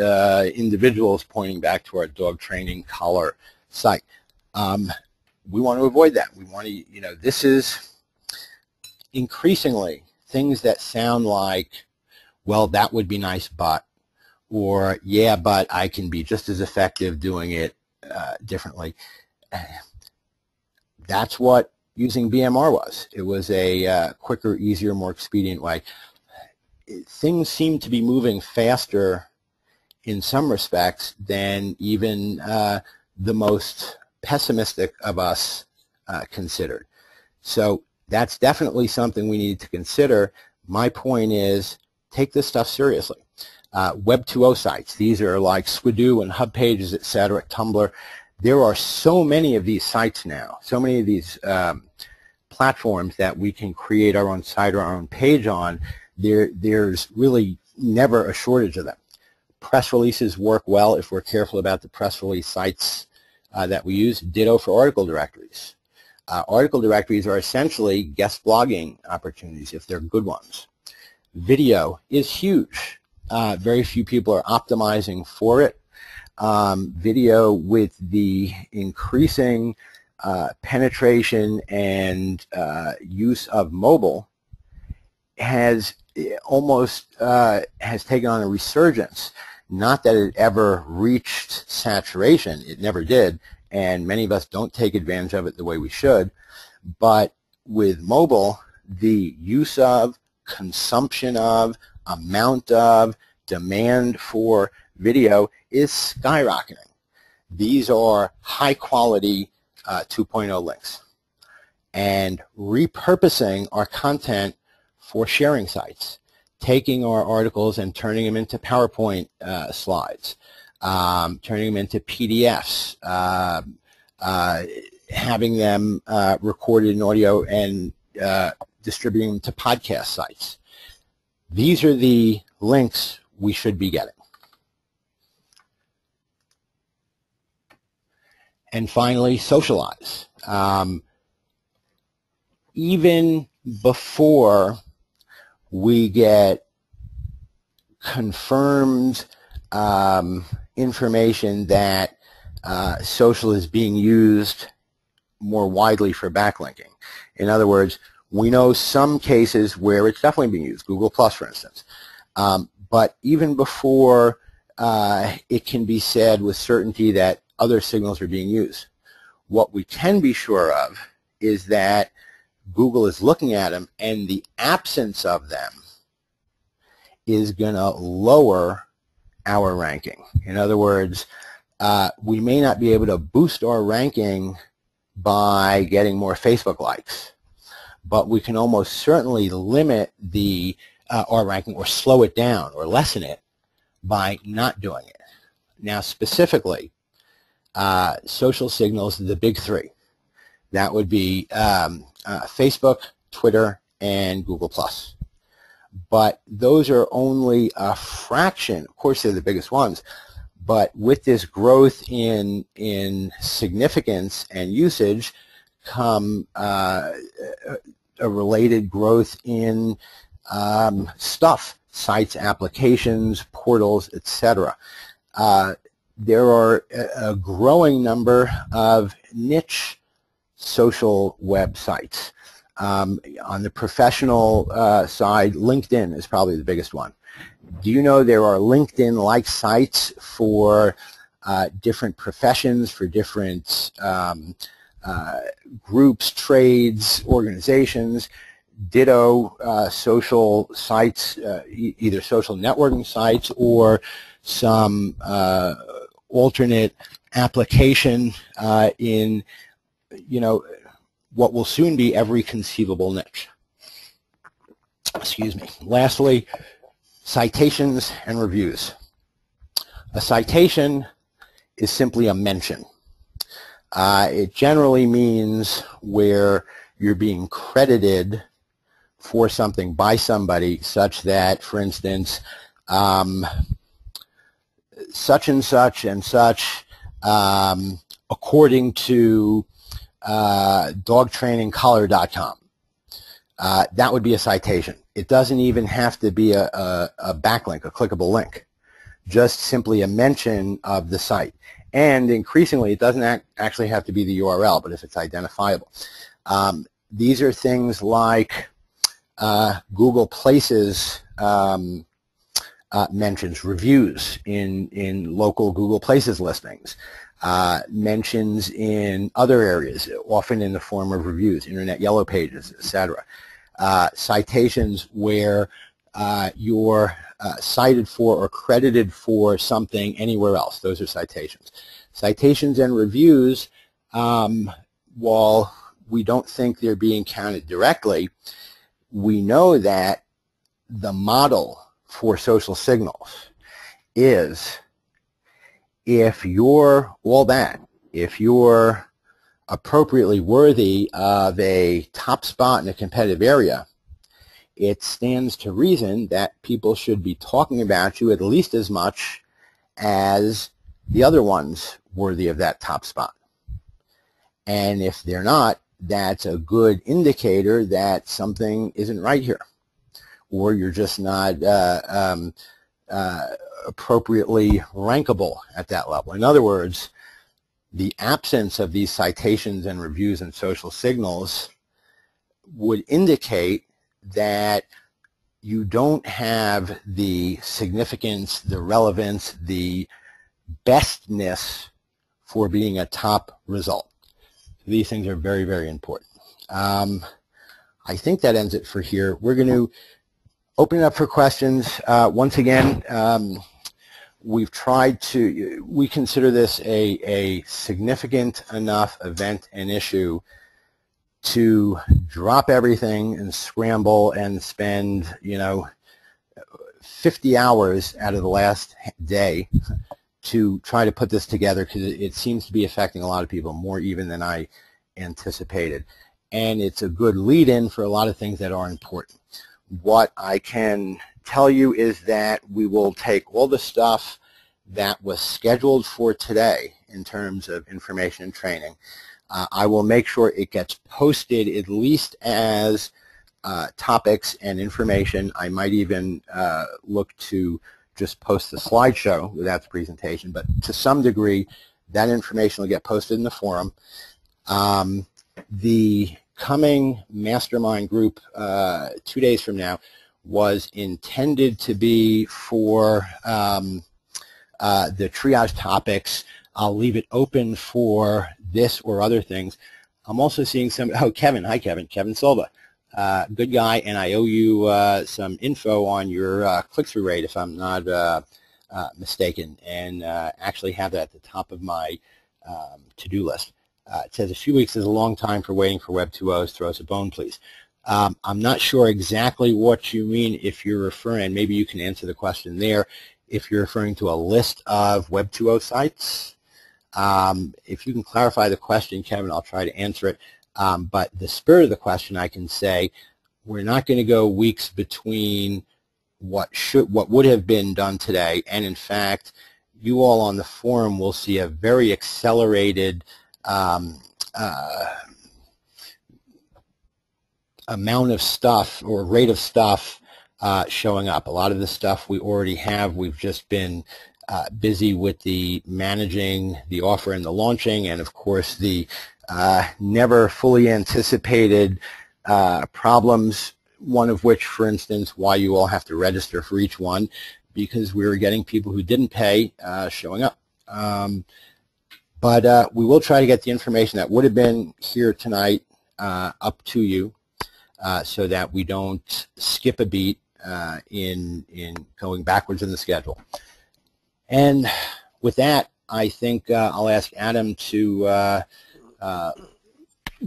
individuals pointing back to our dog training collar site. We want to avoid that. We want to, this is increasingly things that sound like, well, that would be nice, but, or yeah, but I can be just as effective doing it differently. That's what using BMR was. It was a quicker, easier, more expedient way. Things seem to be moving faster in some respects than even the most pessimistic of us considered. So that's definitely something we need to consider. My point is, take this stuff seriously. Web 2.0 sites, these are like Squidoo and Hub Pages, etc., Tumblr. There are so many of these sites now, so many of these platforms that we can create our own site or our own page on. There's really never a shortage of them. Press releases work well if we're careful about the press release sites that we use. Ditto for article directories. Article directories are essentially guest blogging opportunities if they're good ones. Video is huge. Very few people are optimizing for it. Video, with the increasing penetration and use of mobile, has almost has taken on a resurgence. Not that it ever reached saturation. It never did, and many of us don't take advantage of it the way we should. But with mobile, the use of, consumption of, amount of, demand for video is skyrocketing. These are high quality 2.0 links. And repurposing our content for sharing sites, taking our articles and turning them into PowerPoint slides, turning them into PDFs, having them recorded in audio and distributing them to podcast sites. These are the links we should be getting. And finally, socialize. Even before we get confirmed information that social is being used more widely for backlinking. In other words, we know some cases where it's definitely being used, Google+, for instance. But even before it can be said with certainty that other signals are being used, what we can be sure of is that Google is looking at them, and the absence of them is going to lower our ranking. In other words, we may not be able to boost our ranking by getting more Facebook likes, but we can almost certainly limit our ranking or slow it down or lessen it by not doing it. Now, specifically, social signals, the big three. That would be Facebook, Twitter, and Google+. But those are only a fraction. Of course, they're the biggest ones. But with this growth in significance and usage come a related growth in stuff, sites, applications, portals, etc. There are a growing number of niche social websites. On the professional side, LinkedIn is probably the biggest one. Do you know there are LinkedIn-like sites for different professions, for different groups, trades, organizations? Ditto social sites, either social networking sites or some alternate application in, what will soon be every conceivable niche. Excuse me. Lastly, citations and reviews. A citation is simply a mention. It generally means where you're being credited for something by somebody, such that, for instance, such and such, according to dogtrainingcollar.com. That would be a citation. It doesn't even have to be a backlink, a clickable link. Just simply a mention of the site. And increasingly, it doesn't actually have to be the URL, but if it's identifiable. These are things like Google Places mentions, reviews in local Google Places listings, mentions in other areas, often in the form of reviews, Internet Yellow Pages, etc. Citations where you're cited for or credited for something anywhere else. Those are citations. Citations and reviews, while we don't think they're being counted directly, we know that the model for social signals is if you're all that, if you're appropriately worthy of a top spot in a competitive area, it stands to reason that people should be talking about you at least as much as the other ones worthy of that top spot. And if they're not, that's a good indicator that something isn't right here, or you're just not appropriately rankable at that level. In other words, the absence of these citations and reviews and social signals would indicate that you don't have the significance, the relevance, the bestness for being a top result. These things are very, very important. I think that ends it for here. We're going to open it up for questions. Once again, we consider this a significant enough event and issue to drop everything and scramble and spend, 50 hours out of the last day to try to put this together, because it seems to be affecting a lot of people, more even than I anticipated. And it's a good lead-in for a lot of things that are important. What I can tell you is that we will take all the stuff that was scheduled for today in terms of information and training. I will make sure it gets posted at least as topics and information. I might even look to just post the slideshow without the presentation, but to some degree that information will get posted in the forum. The coming mastermind group 2 days from now was intended to be for the triage topics. I'll leave it open for this or other things. I'm also seeing some, Kevin, hi Kevin, Kevin Silva, good guy, and I owe you some info on your click-through rate if I'm not mistaken, and actually have that at the top of my to-do list. It says a few weeks is a long time for waiting for Web 2.0's. Throw us a bone, please. I'm not sure exactly what you mean if you're referring, maybe you can answer the question there, if you're referring to a list of Web 2.0 sites. If you can clarify the question, Kevin, I'll try to answer it. But the spirit of the question, I can say, we're not going to go weeks between what would have been done today, and in fact, you all on the forum will see a very accelerated amount of stuff or rate of stuff showing up. A lot of the stuff we already have. We've just been busy with the managing the offer and the launching, and of course the never fully anticipated problems, one of which, for instance, why you all have to register for each one, because we were getting people who didn't pay showing up. But we will try to get the information that would have been here tonight up to you so that we don't skip a beat in going backwards in the schedule. And with that, I think I'll ask Adam to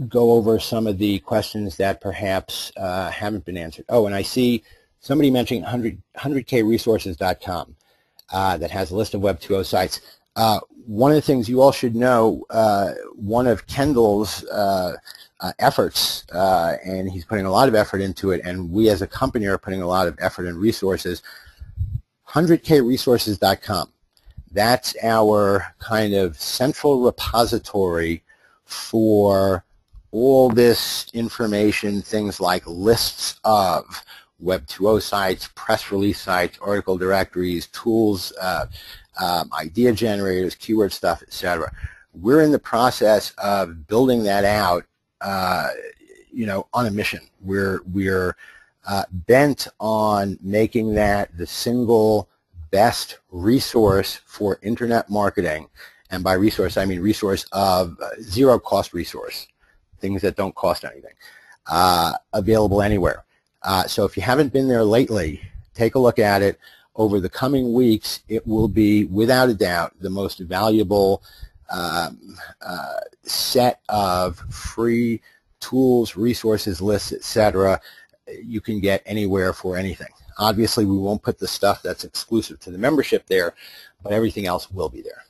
go over some of the questions that perhaps haven't been answered. Oh, and I see somebody mentioning 100kresources.com that has a list of Web 2.0 sites. One of the things you all should know, one of Kendall's efforts, and he's putting a lot of effort into it, and we as a company are putting a lot of effort and resources, 100kresources.com. That's our kind of central repository for all this information, things like lists of Web 2.0 sites, press release sites, article directories, tools, idea generators, keyword stuff, etc. We're in the process of building that out, you know, on a mission. We're bent on making that the single best resource for internet marketing, and by resource I mean resource of zero cost resource, things that don't cost anything, available anywhere. So if you haven't been there lately, take a look at it. Over the coming weeks, it will be, without a doubt, the most valuable set of free tools, resources, lists, etc. you can get anywhere for anything. Obviously, we won't put the stuff that's exclusive to the membership there, but everything else will be there.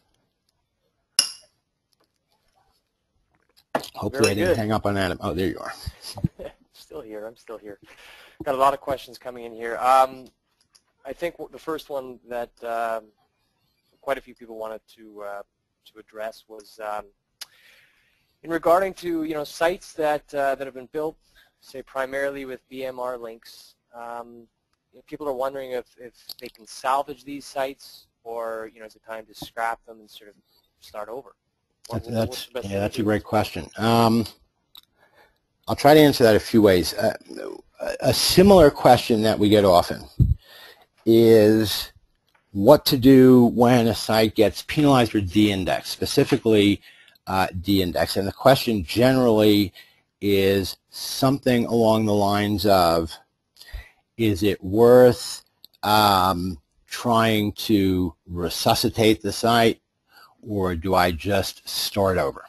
Hopefully I didn't hang up on Adam. Oh, there you are. Still here. I'm still here. Got a lot of questions coming in here. I think the first one that quite a few people wanted to address was in regarding to, you know, sites that that have been built, say primarily with BMR links. People are wondering if they can salvage these sites, or, you know, is it time to scrap them and sort of start over? That's a great question. I'll try to answer that a few ways. A similar question that we get often is what to do when a site gets penalized or de-indexed, specifically de-indexed. And the question generally is something along the lines of, is it worth trying to resuscitate the site, or do I just start over?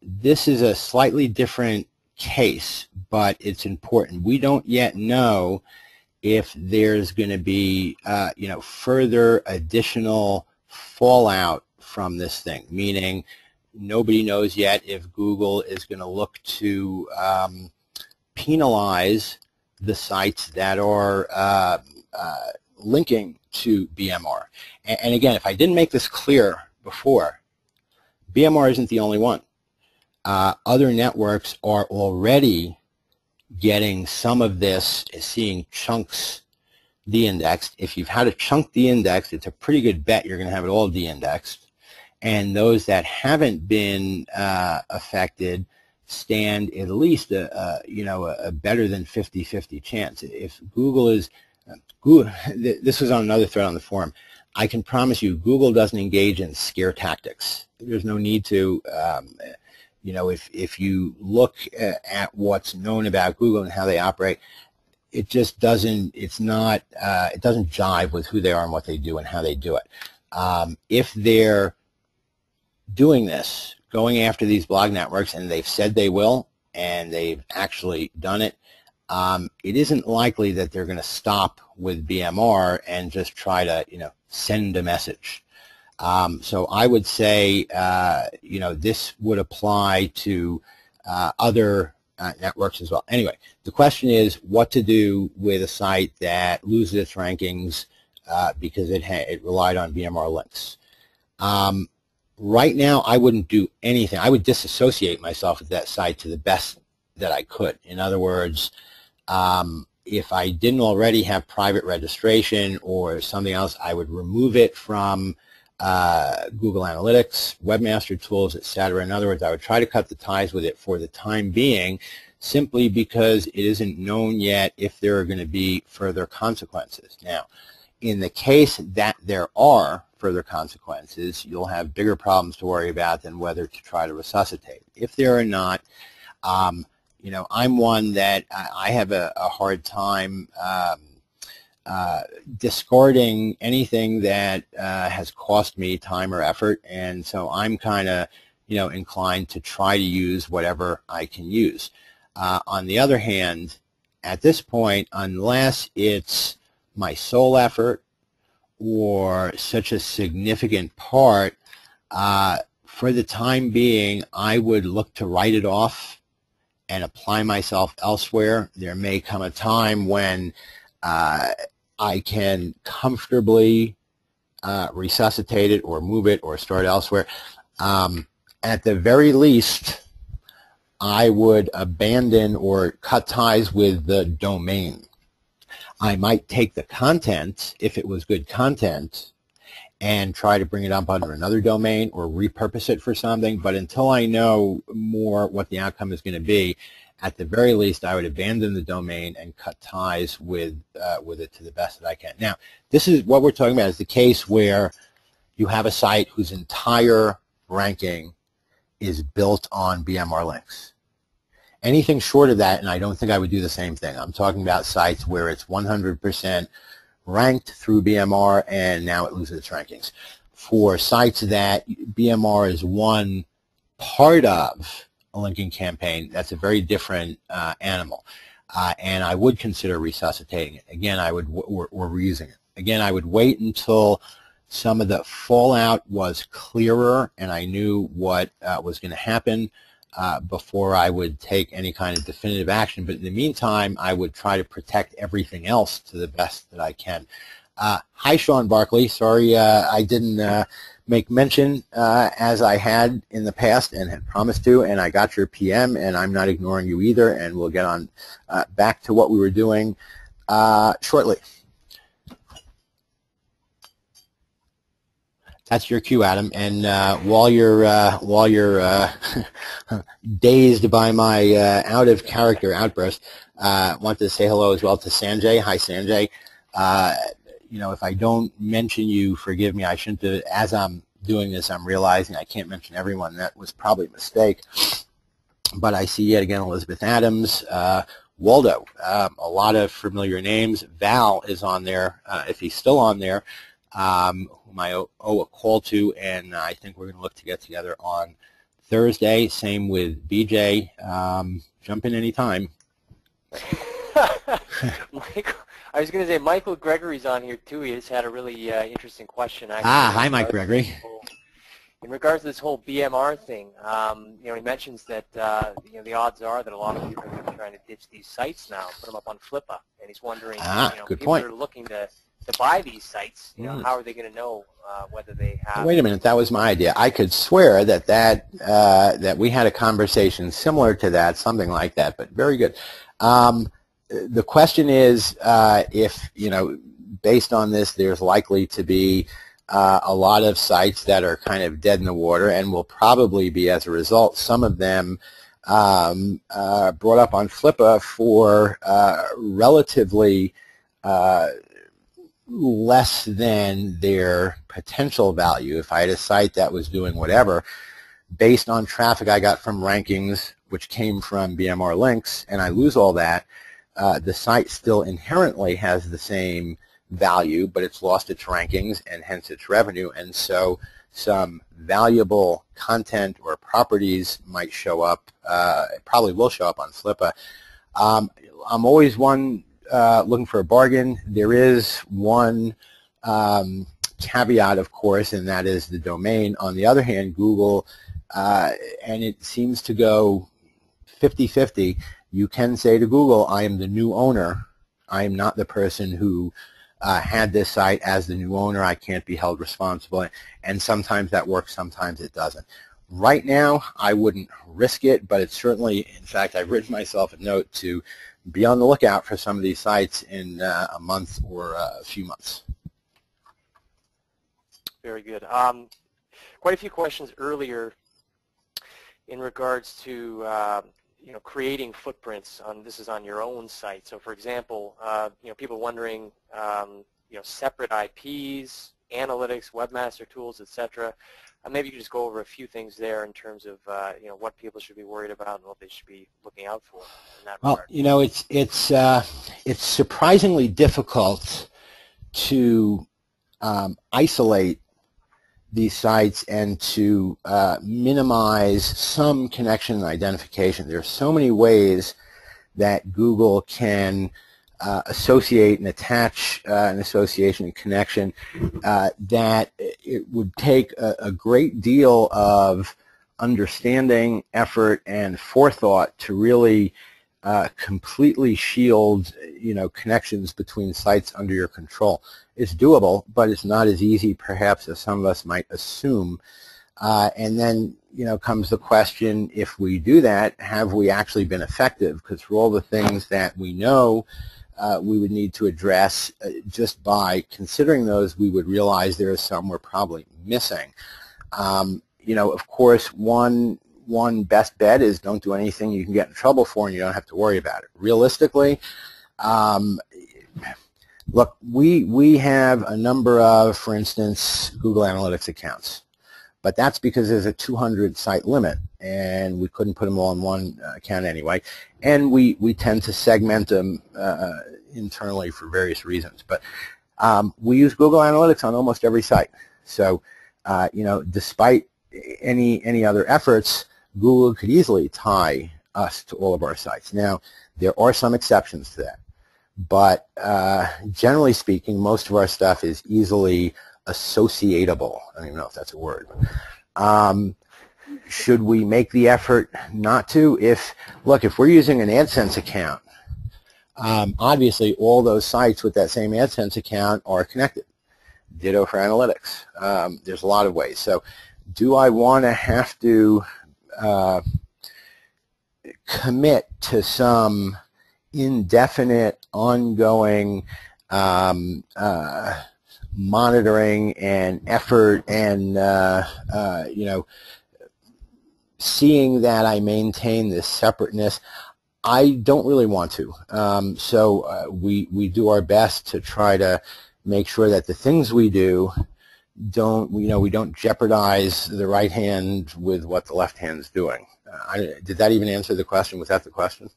This is a slightly different case, but it's important. We don't yet know if there's going to be you know, further additional fallout from this thing, meaning nobody knows yet if Google is going to look to penalize the sites that are linking to BMR. And again, if I didn't make this clear before, BMR isn't the only one. Other networks are already getting some of this, seeing chunks de-indexed. If you've had a chunk de-indexed, it's a pretty good bet you're going to have it all de-indexed. And those that haven't been affected stand at least you know, a better than 50-50 chance. If Google is, this was on another thread on the forum, I can promise you Google doesn't engage in scare tactics. There's no need to. You know, if you look at what's known about Google and how they operate, it just doesn't, it's not, it doesn't jive with who they are and what they do and how they do it. If they're doing this, going after these blog networks, and they've said they will, and they've actually done it, it isn't likely that they're going to stop with BMR and just try to, send a message. So I would say, this would apply to other networks as well. Anyway, the question is what to do with a site that loses its rankings because it relied on BMR links. Right now, I wouldn't do anything. I would disassociate myself with that site to the best that I could. In other words, if I didn't already have private registration or something else, I would remove it from Google Analytics, Webmaster Tools, etc. In other words, I would try to cut the ties with it for the time being, simply because it isn't known yet if there are going to be further consequences. Now, in the case that there are further consequences, you'll have bigger problems to worry about than whether to try to resuscitate. If there are not, I'm one that I have a hard time discarding anything that has cost me time or effort, and so I'm kind of, inclined to try to use whatever I can use. On the other hand, at this point, unless it's my sole effort or such a significant part, for the time being, I would look to write it off and apply myself elsewhere. There may come a time when I can comfortably resuscitate it or move it or start elsewhere. At the very least, I would abandon or cut ties with the domain. I might take the content, if it was good content, and try to bring it up under another domain or repurpose it for something, but until I know more what the outcome is going to be, at the very least, I would abandon the domain and cut ties with it to the best that I can. Now, this is what we're talking about, is the case where you have a site whose entire ranking is built on BMR links. Anything short of that, and I don't think I would do the same thing. I'm talking about sites where it's 100% ranked through BMR and now it loses its rankings. For sites that BMR is one part of a linking campaign, that's a very different animal. And I would consider resuscitating it. Again, I would, or reusing it. Again, I would wait until some of the fallout was clearer and I knew what was going to happen before I would take any kind of definitive action. But in the meantime, I would try to protect everything else to the best that I can. Hi, Sean Barkley. Sorry I didn't make mention as I had in the past and had promised to, and I got your PM, and I'm not ignoring you either, and we'll get on back to what we were doing shortly. That's your cue, Adam. And while you're dazed by my out of character outburst, I want to say hello as well to Sanjay. Hi, Sanjay. If I don't mention you, forgive me. I shouldn't have. As I'm doing this, I'm realizing I can't mention everyone. That was probably a mistake. But I see yet again Elizabeth Adams, Waldo, a lot of familiar names. Val is on there, if he's still on there. Whom I owe a call to, and I think we're going to look to get together on Thursday. Same with BJ. Jump in anytime. Michael, I was going to say Michael Gregory's on here too. He just had a really interesting question. Actually, hi, Mike Gregory. In regards to this whole BMR thing, he mentions that the odds are that a lot of people are trying to ditch these sites now, put them up on Flippa, and he's wondering, good people point. are looking to buy these sites, how are they going to know whether they have... Wait a minute, that was my idea. I could swear that we had a conversation similar to that, something like that, but very good. The question is if, based on this, there's likely to be a lot of sites that are kind of dead in the water and will probably be, as a result, some of them brought up on Flippa for relatively less than their potential value. If I had a site that was doing whatever, based on traffic I got from rankings, which came from BMR links, and I lose all that, the site still inherently has the same value, but it's lost its rankings and hence its revenue, and so some valuable content or properties might show up, it probably will show up on Flippa. I'm always one looking for a bargain. There is one caveat, of course, and that is the domain. On the other hand, Google, and it seems to go 50-50, you can say to Google, I am the new owner. I am not the person who had this site as the new owner. I can't be held responsible. And sometimes that works, sometimes it doesn't. Right now, I wouldn't risk it, but it's certainly, in fact, I've written myself a note to be on the lookout for some of these sites in a month or a few months. Very good. Quite a few questions earlier in regards to creating footprints on, this is on your own site. So for example, people wondering, separate IPs, analytics, webmaster tools, etc. Maybe you could just go over a few things there in terms of what people should be worried about and what they should be looking out for in that regard. It's surprisingly difficult to isolate these sites and to minimize some connection and identification. There are so many ways that Google can associate and attach an association and connection that it would take a great deal of understanding, effort, and forethought to really completely shield, connections between sites under your control. It's doable, but it's not as easy, perhaps, as some of us might assume. And then, comes the question: if we do that, have we actually been effective? Because for all the things that we know, we would need to address, just by considering those, we would realize there are some we're probably missing. Of course, one best bet is don't do anything you can get in trouble for and you don't have to worry about it. Realistically, look, we have a number of, for instance, Google Analytics accounts, but that's because there's a 200 site limit and we couldn't put them all in one account anyway, and we tend to segment them internally for various reasons. But we use Google Analytics on almost every site, so despite any other efforts, Google could easily tie us to all of our sites. Now, there are some exceptions to that, but generally speaking, most of our stuff is easily associatable. I don't even know if that's a word. Should we make the effort not to? If we're using an AdSense account, obviously all those sites with that same AdSense account are connected. Ditto for analytics. There's a lot of ways. So do I want to have to commit to some indefinite, ongoing monitoring and effort and seeing that I maintain this separateness? I don't really want to. So we do our best to try to make sure that the things we do we don't jeopardize the right hand with what the left hand's doing. Did that even answer the question? Was that the question?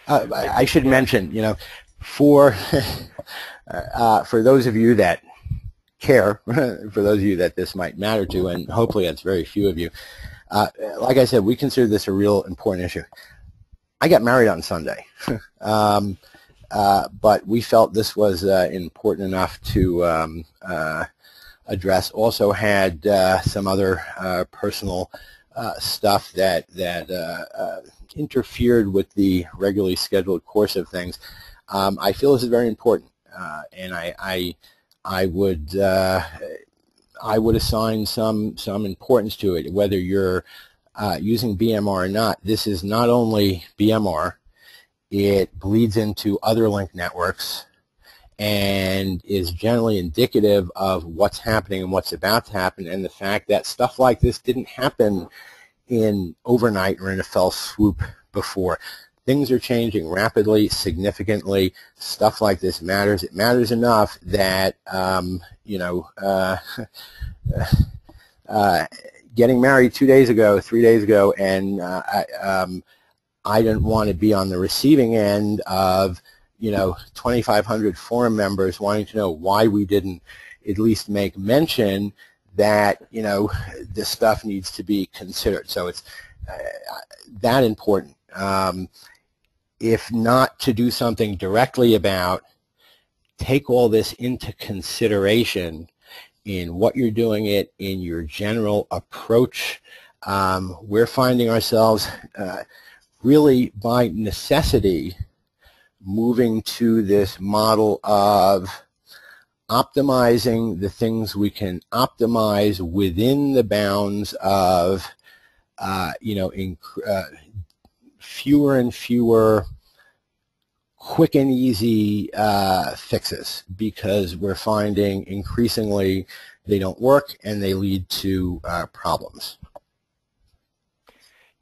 I should mention, for those of you that care, for those of you that this might matter to, and hopefully that's very few of you, like I said, we consider this a real important issue. I got married on Sunday, but we felt this was important enough to address. Also had some other personal stuff that interfered with the regularly scheduled course of things. I feel this is very important, and I would assign some importance to it, whether you're using BMR or not. This is not only BMR, it bleeds into other link networks and is generally indicative of what's happening and what's about to happen, and the fact that stuff like this didn't happen in overnight or in a fell swoop before. Things are changing rapidly, significantly. Stuff like this matters. It matters enough that getting married 2 days ago, 3 days ago, and I didn't want to be on the receiving end of 2,500 forum members wanting to know why we didn't at least make mention that this stuff needs to be considered. So it's that important. If not to do something directly about, take all this into consideration in what you're doing it in your general approach. We're finding ourselves really by necessity moving to this model of optimizing the things we can optimize within the bounds of fewer and fewer quick and easy fixes, because we're finding increasingly they don't work and they lead to problems.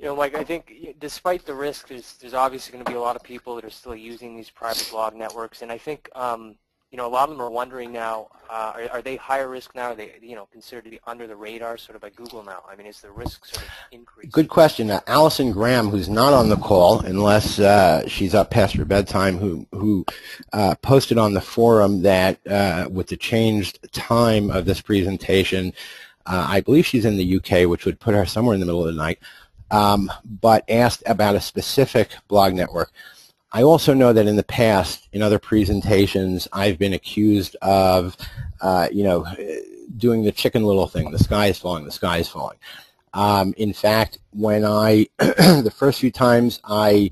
Mike, I think despite the risk, there's obviously going to be a lot of people that are still using these private blog networks, and I think a lot of them are wondering now, are they higher risk now? Are they considered to be under the radar sort of by Google now? I mean, is the risk sort of increased? Good question. Allison Graham, who's not on the call unless she's up past her bedtime, who posted on the forum that with the changed time of this presentation, I believe she's in the UK, which would put her somewhere in the middle of the night, but asked about a specific blog network. I also know that in the past, in other presentations, I've been accused of, doing the Chicken Little thing. The sky is falling. The sky is falling. In fact, when the first few times I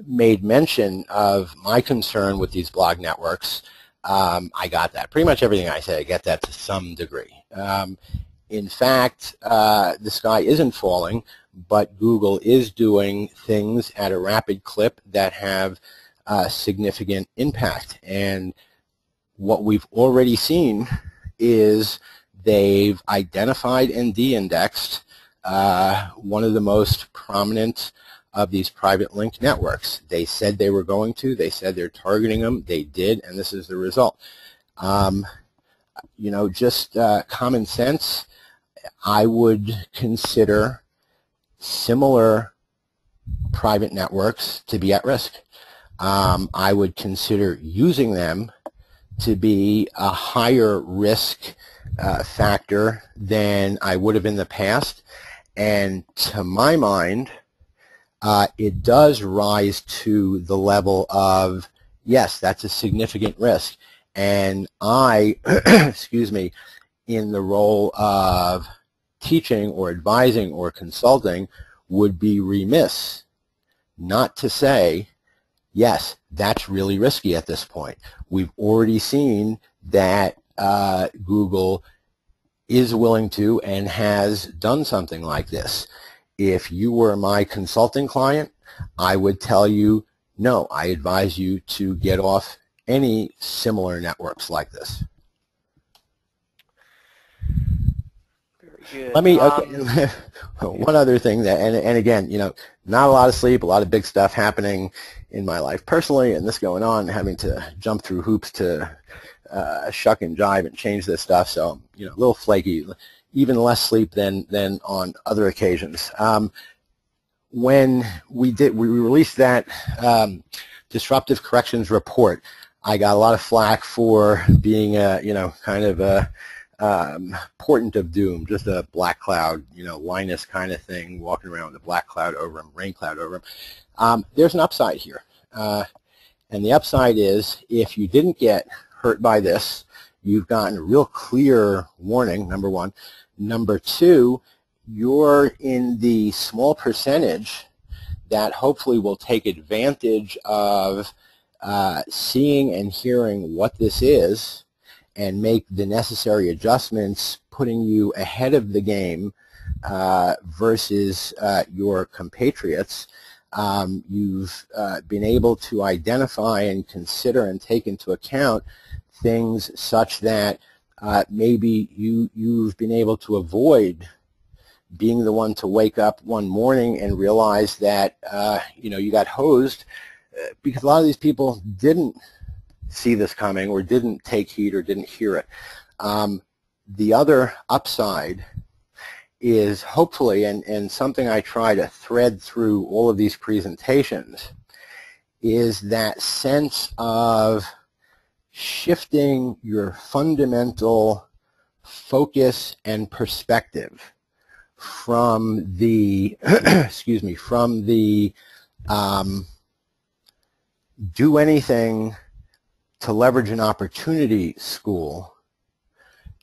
made mention of my concern with these blog networks, I got that. Pretty much everything I say, I get that to some degree. In fact, the sky isn't falling, but Google is doing things at a rapid clip that have significant impact. And what we've already seen is they've identified and de-indexed one of the most prominent of these private link networks. They said they were going to. They said they're targeting them. They did, and this is the result. Just common sense, I would consider similar private networks to be at risk. I would consider using them to be a higher risk factor than I would have in the past. And to my mind, it does rise to the level of, yes, that's a significant risk. And I, excuse me, in the role of teaching or advising or consulting, would be remiss not to say, yes, that's really risky at this point. We've already seen that Google is willing to and has done something like this. If you were my consulting client, I would tell you, no, I advise you to get off any similar networks like this. Good. Let me, okay, one other thing that, and again, not a lot of sleep, a lot of big stuff happening in my life personally, and this going on, having to jump through hoops to shuck and jive and change this stuff, so, a little flaky, even less sleep than on other occasions. When we released that disruptive corrections report, I got a lot of flack for being a, kind of a portent of doom, just a black cloud, Linus kind of thing, walking around with a black cloud over him, rain cloud over him. There's an upside here. And the upside is, if you didn't get hurt by this, you've gotten a real clear warning, number one. Number two, you're in the small percentage that hopefully will take advantage of seeing and hearing what this is and make the necessary adjustments, putting you ahead of the game versus your compatriots. You've been able to identify and consider and take into account things such that maybe you've been able to avoid being the one to wake up one morning and realize that you got hosed because a lot of these people didn't see this coming or didn't take heed or didn't hear it. The other upside is hopefully, and something I try to thread through all of these presentations, is that sense of shifting your fundamental focus and perspective from the excuse me, from the do anything to leverage an opportunity school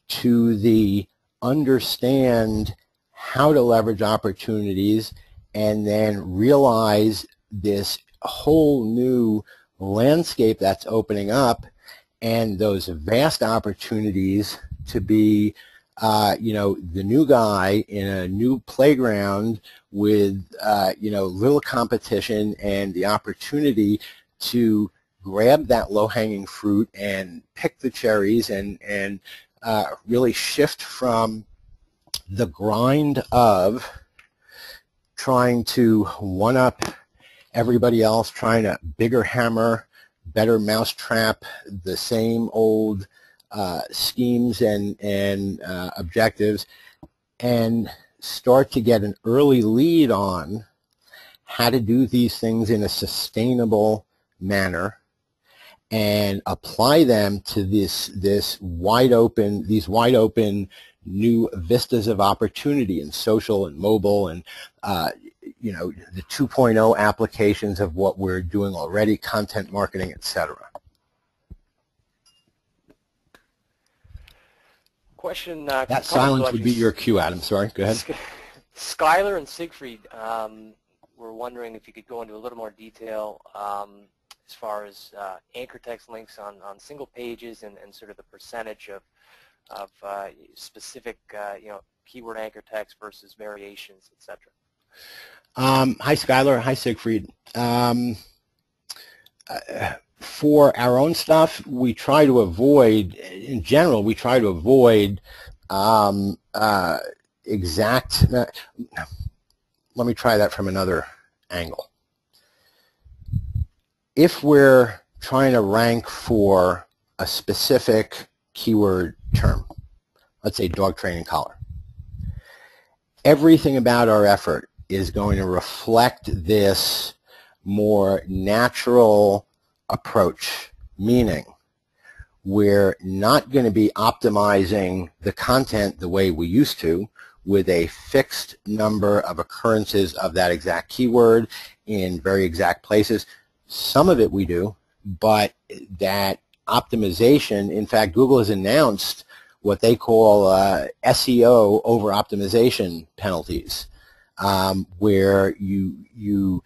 to the understand how to leverage opportunities and then realize this whole new landscape that's opening up and those vast opportunities to be you know, the new guy in a new playground with you know, little competition and the opportunity to grab that low-hanging fruit and pick the cherries and really shift from the grind of trying to one-up everybody else, trying to bigger hammer, better mousetrap, the same old schemes and objectives, and start to get an early lead on how to do these things in a sustainable manner and apply them to these wide open new vistas of opportunity in social and mobile and you know, the 2.0 applications of what we're doing already, content marketing, etc. Question. That silence would be your cue, Adam. Sorry, go ahead. Skylar and Siegfried were wondering if you could go into a little more detail as far as anchor text links on single pages and sort of the percentage of specific you know, keyword anchor text versus variations, etc. Hi, Skylar. Hi, Siegfried. For our own stuff, we try to avoid, in general, we try to avoid exact, let me try that from another angle. If we're trying to rank for a specific keyword term, let's say dog training collar, everything about our effort is going to reflect this more natural approach, meaning we're not going to be optimizing the content the way we used to with a fixed number of occurrences of that exact keyword in very exact places. Some of it we do, but that optimization, in fact, Google has announced what they call SEO over-optimization penalties, where you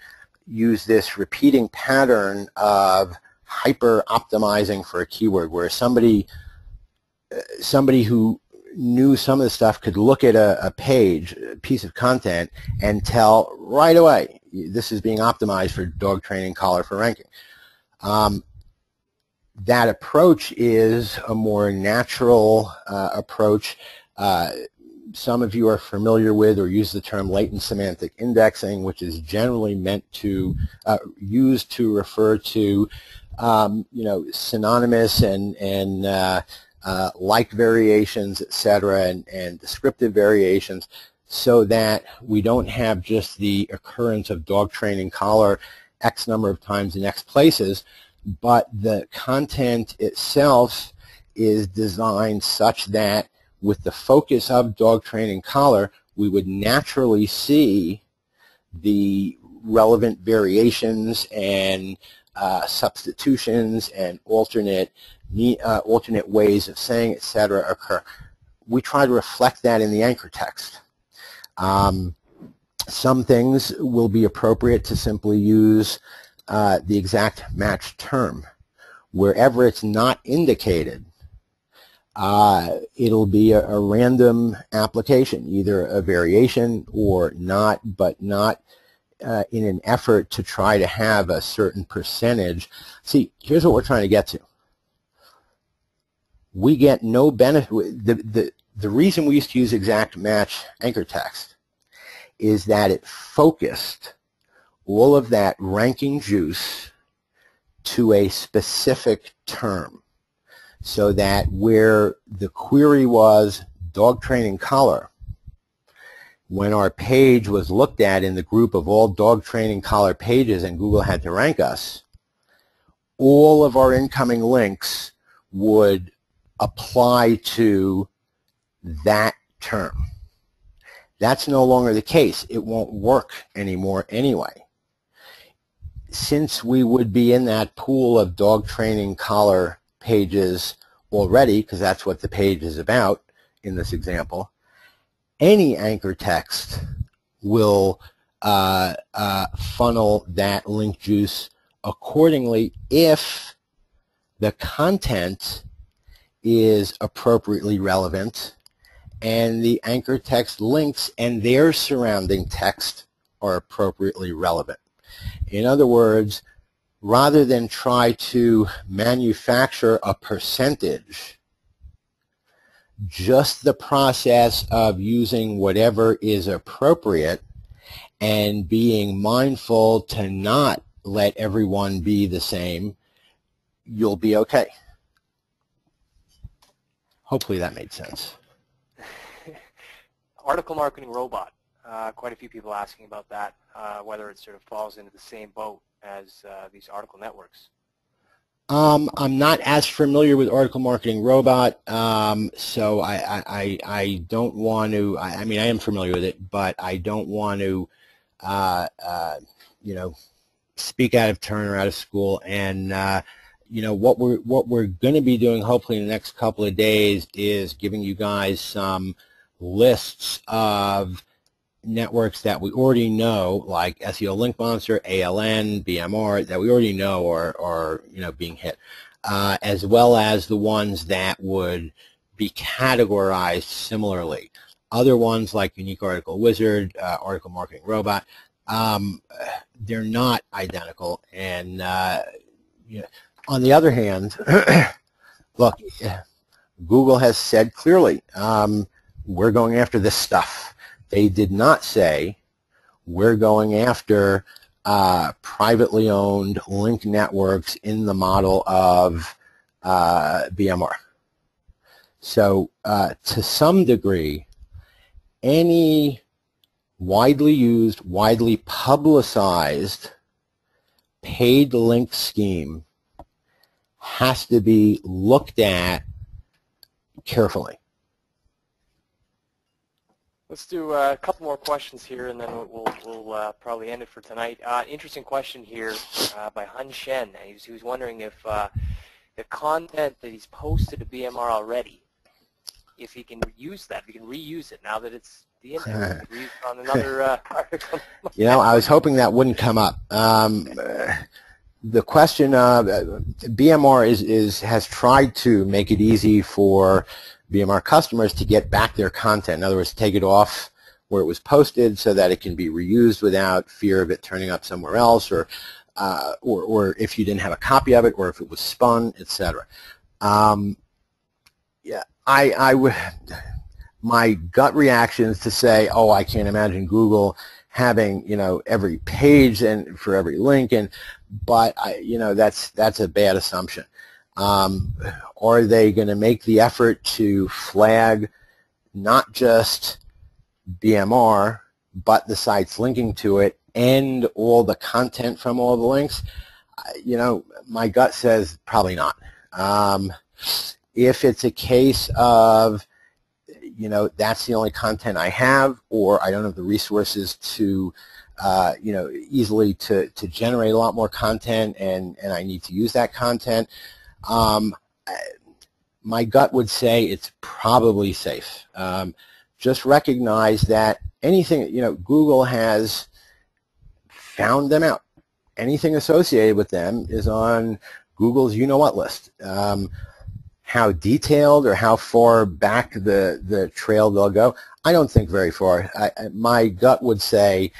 use this repeating pattern of hyper-optimizing for a keyword, where somebody who knew some of the stuff could look at a page, a piece of content, and tell right away, this is being optimized for dog training collar for ranking. That approach is a more natural approach. Some of you are familiar with or use the term latent semantic indexing, which is generally meant to used to refer to you know, synonymous and like variations, etc., and descriptive variations, so that we don't have just the occurrence of dog training collar X number of times in X places, but the content itself is designed such that with the focus of dog training collar, we would naturally see the relevant variations and substitutions and alternate ways of saying, etc., occur. We try to reflect that in the anchor text. Some things will be appropriate to simply use the exact match term. Wherever it's not indicated, it'll be a random application, either a variation or not, but not in an effort to try to have a certain percentage. See, here's what we're trying to get to. We get no benefit. The reason we used to use exact match anchor text is that it focused all of that ranking juice to a specific term, so that where the query was dog training collar, when our page was looked at in the group of all dog training collar pages and Google had to rank us, all of our incoming links would apply to that term. That's no longer the case. It won't work anymore anyway. Since we would be in that pool of dog training collar pages already, because that's what the page is about in this example, any anchor text will funnel that link juice accordingly if the content is appropriately relevant and the anchor text links and their surrounding text are appropriately relevant. In other words, rather than try to manufacture a percentage, just the process of using whatever is appropriate and being mindful to not let everyone be the same, you'll be okay. Hopefully that made sense. Article marketing robot. Quite a few people asking about that, whether it sort of falls into the same boat as these article networks. I'm not as familiar with Article Marketing Robot, so I don't want to, I mean, I am familiar with it, but I don't want to, you know, speak out of turn or out of school. And, you know, what we're going to be doing hopefully in the next couple of days is giving you guys some lists of networks that we already know, like SEO Link Monster, ALN, BMR, that we already know are you know, being hit, as well as the ones that would be categorized similarly. Other ones like Unique Article Wizard, Article Marketing Robot, they're not identical. And you know, on the other hand, look, Google has said clearly, we're going after this stuff. They did not say we're going after privately owned link networks in the model of BMR. So to some degree, any widely used, widely publicized paid link scheme has to be looked at carefully. Let's do a couple more questions here, and then we'll probably end it for tonight. Interesting question here by Hun Shen. He was wondering if the content that he's posted to BMR already, if he can use that, if he can reuse it now that it's the index, reuse it on another article. You know, I was hoping that wouldn't come up. The question of BMR has tried to make it easy for BMR customers to get back their content. In other words, take it off where it was posted so that it can be reused without fear of it turning up somewhere else, or if you didn't have a copy of it, or if it was spun, etc. Yeah, my gut reaction is to say, oh, I can't imagine Google having, you know, every page and for every link, but you know, that's a bad assumption. Are they going to make the effort to flag not just BMR, but the sites linking to it and all the content from all the links? You know, my gut says probably not. If it's a case of, you know, that's the only content I have, or I don't have the resources to, you know, easily to generate a lot more content, and I need to use that content, my gut would say it's probably safe. Just recognize that anything, you know, Google has found them out. Anything associated with them is on Google's you-know-what list. How detailed or how far back the trail they'll go, I don't think very far. My gut would say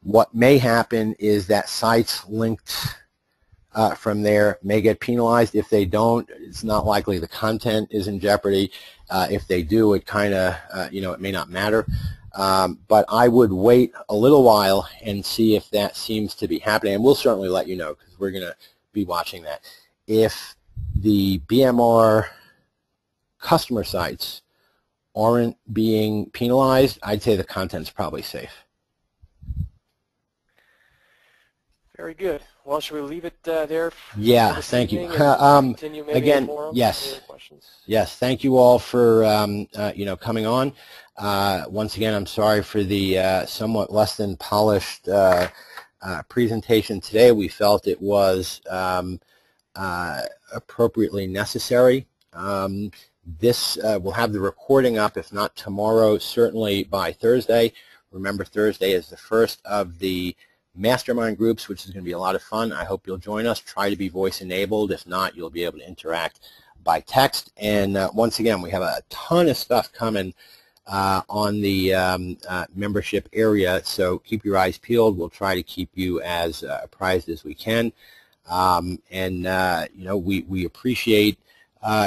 what may happen is that sites linked from there may get penalized. If they don't, it's not likely the content is in jeopardy. If they do, it kind of, you know, it may not matter. But I would wait a little while and see if that seems to be happening. And we'll certainly let you know, because we're going to be watching that. If the BMR customer sites aren't being penalized, I'd say the content's probably safe. Very good. Well, should we leave it there? Yeah, thank you. Again, yes, yes. Thank you all for coming on. Once again, I'm sorry for the somewhat less than polished presentation today. We felt it was appropriately necessary. This will have the recording up, if not tomorrow, certainly by Thursday. Remember, Thursday is the first of the mastermind groups, which is going to be a lot of fun. I hope you'll join us. Try to be voice enabled. If not, you'll be able to interact by text. And once again, we have a ton of stuff coming on the membership area, so keep your eyes peeled. We'll try to keep you as apprised as we can. We appreciate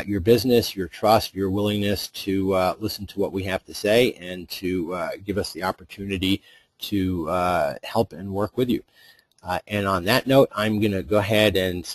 your business, your trust, your willingness to listen to what we have to say and to give us the opportunity to help and work with you. And on that note, I'm going to go ahead and